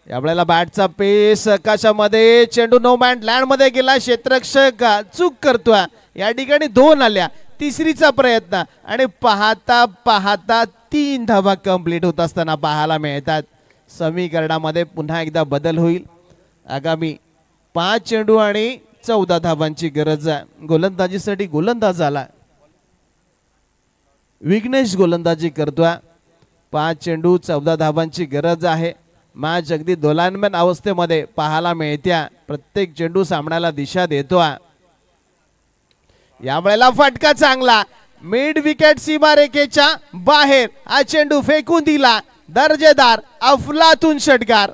यावेळेला बॅटचा पेस आकाशामध्ये, चेंडू नो मॅन लँड मध्ये गेला, क्षेत्ररक्षक चूक करतोय। या ठिकाणी 2 आल्या, तिसरीचा प्रयत्न आणि पाहता पाहता 3 धावा कंप्लीट होत असताना पाहायला मिळतात। समीकरणामध्ये पुन्हा एकदा बदल होईल। आगामी 5 चेंडू आणि 14 धावांची गरज आहे। गोलंदाजीसाठी गोलंदाज आला, विघ्नेश गोलंदाजी करतोय। 5 चेंडू 14 धावांची गरज आहे। मॅच अगदी दोलायमान अवस्थेमध्ये पाहायला मिळते, प्रत्येक चेंडू सामन्याला दिशा देतोय। यावेळेला फटका चांगला, मिड विकेट सीमारेखेच्या बाहेर हा चेंडू फेकून दिला, दर्जेदार अफलातून षटकार।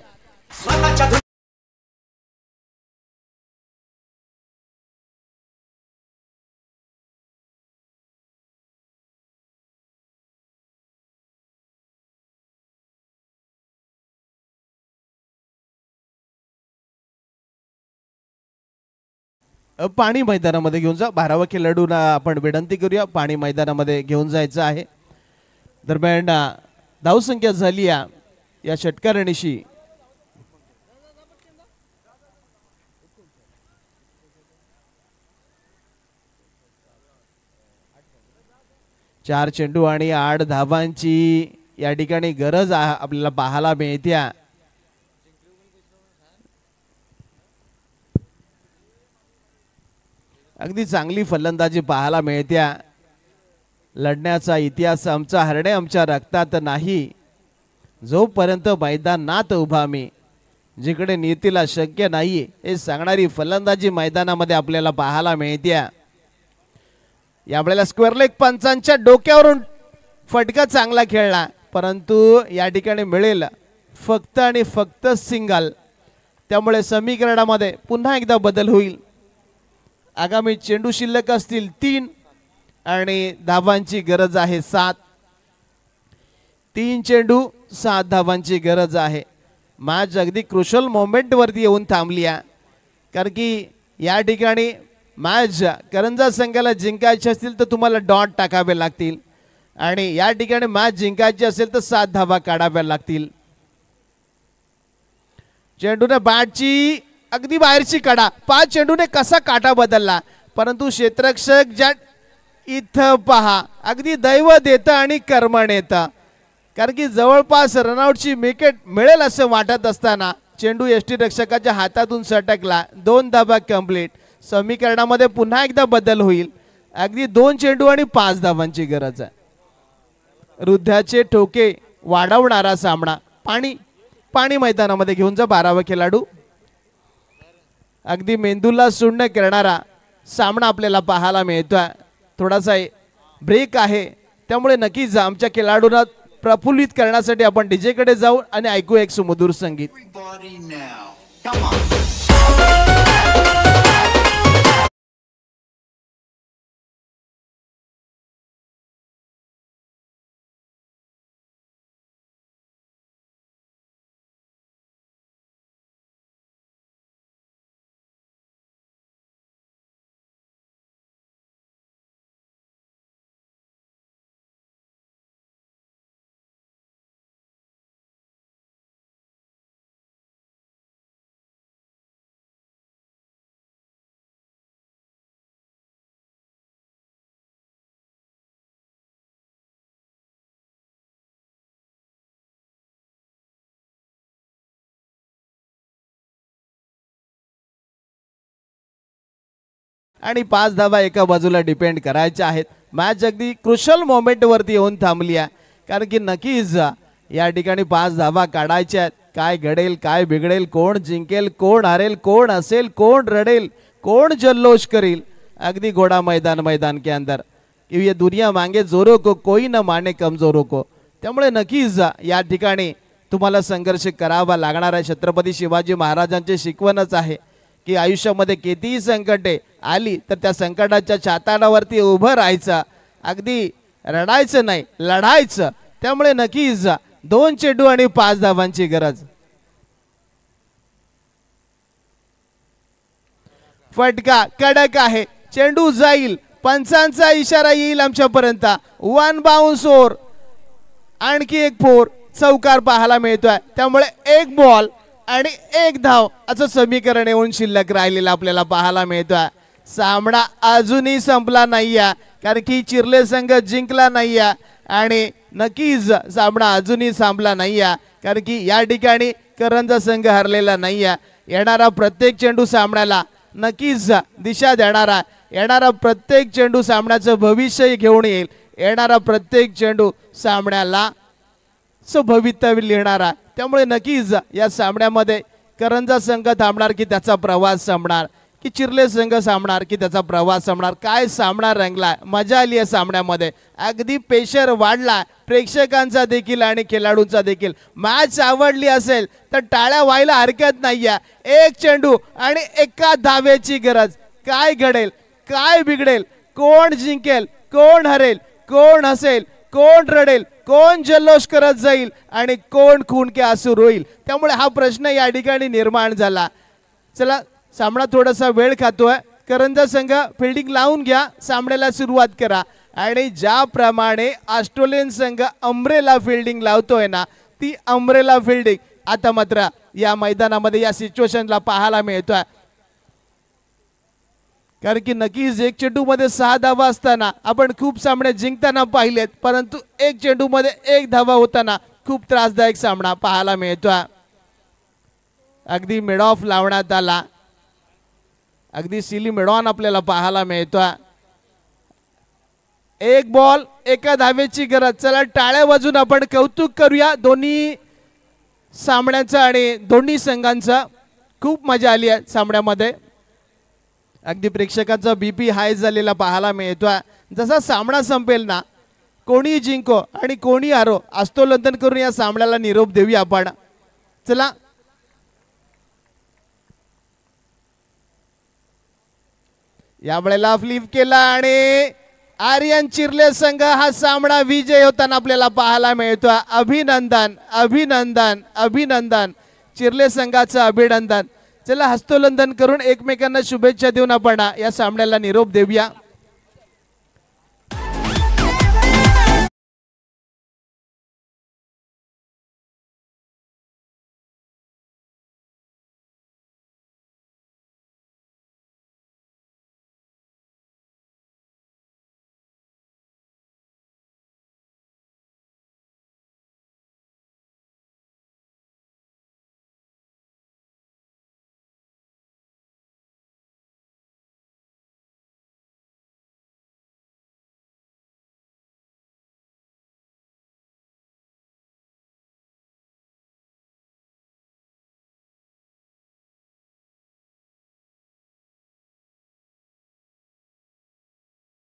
पाणी मैदानामध्ये घेऊन जा, 12वा खेळाडूंना आपण विनंती करूया पाणी मैदानामध्ये घेऊन जायचं आहे। दरम्यान धावसंख्या झाली या षटकारणीशी 4 चेंडू आणि 8 धावांची या ठिकाणी गरज आपल्याला पाहायला मिळते। अगदी चांगली फलंदाजी पाहायला मिळते। लढण्याचा इतिहास आमचा, हरणे आमच्या रक्तात नाही, जोपर्यंत मैदानात उभा मी, जिकडे नीतीला शक्य नाही हे सांगणारी फलंदाजी मैदानामध्ये आपल्याला पाहायला मिळते। यावेळेला स्क्वेअर लेग पंचांच्या डोक्यावरून फटका चांगला खेळला, परंतु या ठिकाणी मिळेल फक्त आणि फक्त सिंगल. त्यामुळे समीकरणामध्ये पुन्हा एकदा बदल होईल. आगामी चेंडू शिल्लक असतील 3 आणि धावांची गरज आहे 7. 3 चेंडू 7 धावांची गरज आहे. मॅच अगदी क्रुशल मोमेंटवरती येऊन थांबली आहे, कारण की या ठिकाणी मॅच करंजा संघाला जिंकायची असतील तर तुम्हाला डॉट टाकावे लागतील आणि या ठिकाणी मॅच जिंकायची असेल तर 7 धावा काढाव्या लागतील. चेंडूने बॅटची अगदी बाहेरची कडा, 5 चेंडूने कसा काटा बदलला, परंतु क्षेत्ररक्षक ज्या इथं पहा अगदी दैव देतं आणि कर्मण येतं, कारण की जवळपास रनआउटची विकेट मिळेल असं वाटत असताना चेंडू यष्टीरक्षकाच्या हातातून सटकला. 2 धावा कंप्लीट. समीकरणामध्ये पुन्हा एकदा बदल होईल. अगदी 2 चेंडू आणि 5 धावांची गरज आहे. हृदयाचे ठोके वाढवणारा सामना. पाणी मैदानामध्ये घेऊन जा 12वा खेळाडू. अगदी मेंदूला सुन्न करणारा सामना आपल्याला पाहायला मिळतोय. थोडासा ब्रेक आहे, त्यामुळे नक्कीच आमच्या खेळाडूंना प्रफुल्लित करण्यासाठी आपण डीजे कडे जाऊ आणि ऐकू एक सुमधुर संगीत. आणि 5 धावा एका बाजूला डिपेंड करायच्या आहेत. मॅच अगदी क्रुशल मोमेंटवरती येऊन थांबली आहे, कारण की नक्कीच या ठिकाणी 5 धावा काढायच्या आहेत. काय घडेल, काय बिघडेल, कोण जिंकेल, कोण हारेल, कोण असेल, कोण रडेल, कोण जल्लोष करेल, अगदी घोडा मैदान के अंदर ये दुनिया मांगे जोरों को, कोई न माने कमजोरों को. त्यामुळे नक्कीच या ठिकाणी तुम्हाला संघर्ष करावा लागणार आहे. छत्रपती शिवाजी महाराजांचे शिकवणच आहे की आयुष्यामध्ये कितीही संकटे आली तर त्या संकटाच्या छाताडावरती उभं राहायचं, अगदी रडायचं नाही, लढायचं. त्यामुळे नक्कीच 2 चेंडू आणि 5 धावांची गरज. फटका कडक आहे, चेंडू जाईल, पंचांचा इशारा येईल आमच्यापर्यंत. 1 बाउन्स ओव्हर, आणखी एक 4 चौकार पाहायला मिळतोय. त्यामुळे 1 बॉल आणि 1 धाव असं समीकरण येऊन शिल्लक राहिलेलं आपल्याला पाहायला मिळतोय. सामना अजूनही संपला नाहीये, कारण की चिर्ले संघ जिंकला नाहीये आणि नक्कीच सामना अजूनही संपला नाहीये, कारण की या ठिकाणी करंजा संघ हरलेला नाहीये. येणारा प्रत्येक चेंडू सामन्याला नक्कीच दिशा देणारा, येणारा प्रत्येक चेंडू सामन्याचं भविष्य घेऊन येईल. येणारा प्रत्येक चेंडू सामन्याला भवितव्य लिहिणारा. त्यामुळे नक्कीच या सामन्यामध्ये करंजा संघ थांबणार की त्याचा प्रवास संपणार, की चिर्ले संघ सामणार की त्याचा प्रवास संपणार. काय सामना रंगला, मजा आली आहे सामन्यामध्ये. अगदी प्रेशर वाढला प्रेक्षकांचा देखील आणि खेळाडूंचा देखील. मॅच आवडली असेल तर टाळ्या व्हायला हरकत नाहीये. 1 चेंडू आणि 1 धावेची गरज. काय घडेल, काय बिघडेल, कोण जिंकेल, कोण हरेल, कोण हसेल, कोण रडेल, कोण जल्लोष करत जाईल आणि कोण खून के आंसू रोईल. त्यामुळे हा प्रश्न या ठिकाणी निर्माण झाला. चला, सामना थोडासा वेळ खातोय. करंजा संघ फिल्डिंग लावून घ्या, सामन्याला सुरुवात करा. आणि ज्याप्रमाणे ऑस्ट्रेलियन संघ अम्ब्रेला फिल्डिंग लावतोय ना, ती अम्ब्रेला फिल्डिंग आता मात्र या मैदानामध्ये या सिच्युएशनला पाहायला मिळतोय. कारण की नक्कीच 1 चेंडू मध्ये 6 धावा असताना आपण खूप सामने जिंकताना पाहिलेत, परंतु 1 चेंडू मध्ये 1 धावा होताना खूप त्रासदायक सामना पाहायला मिळतोय. अगदी मिड ऑफ लावण्यात आला, अगदी सिली मिड ऑन आपल्याला पाहायला मिळतोय. 1 बॉल 1 धावेची गरज. चला, टाळ्या वाजून आपण कौतुक करूया दोन्ही सामन्याचं आणि दोन्ही संघांचं. खूप मजा आली आहे सामन्यामध्ये. अगदी प्रेक्षकांचा बीपी हाय झालेला पाहायला मिळतोय. जसा सामना संपेल ना कोणी जिंको आणि कोणी हारो हस्तोलंदन करून या सामन्याला निरोप देऊया आपण. चला या वेळेला फ्लिप केला आणि आर्यन चिर्ले संघ हा सामना विजय होताना आपल्याला पाहायला मिळतो. अभिनंदन अभिनंदन अभिनंदन चिर्ले संघाचं अभिनंदन. चला हस्तोलंदन करून एकमेकांना शुभेच्छा देऊन आपण या सामन्याला निरोप देऊया.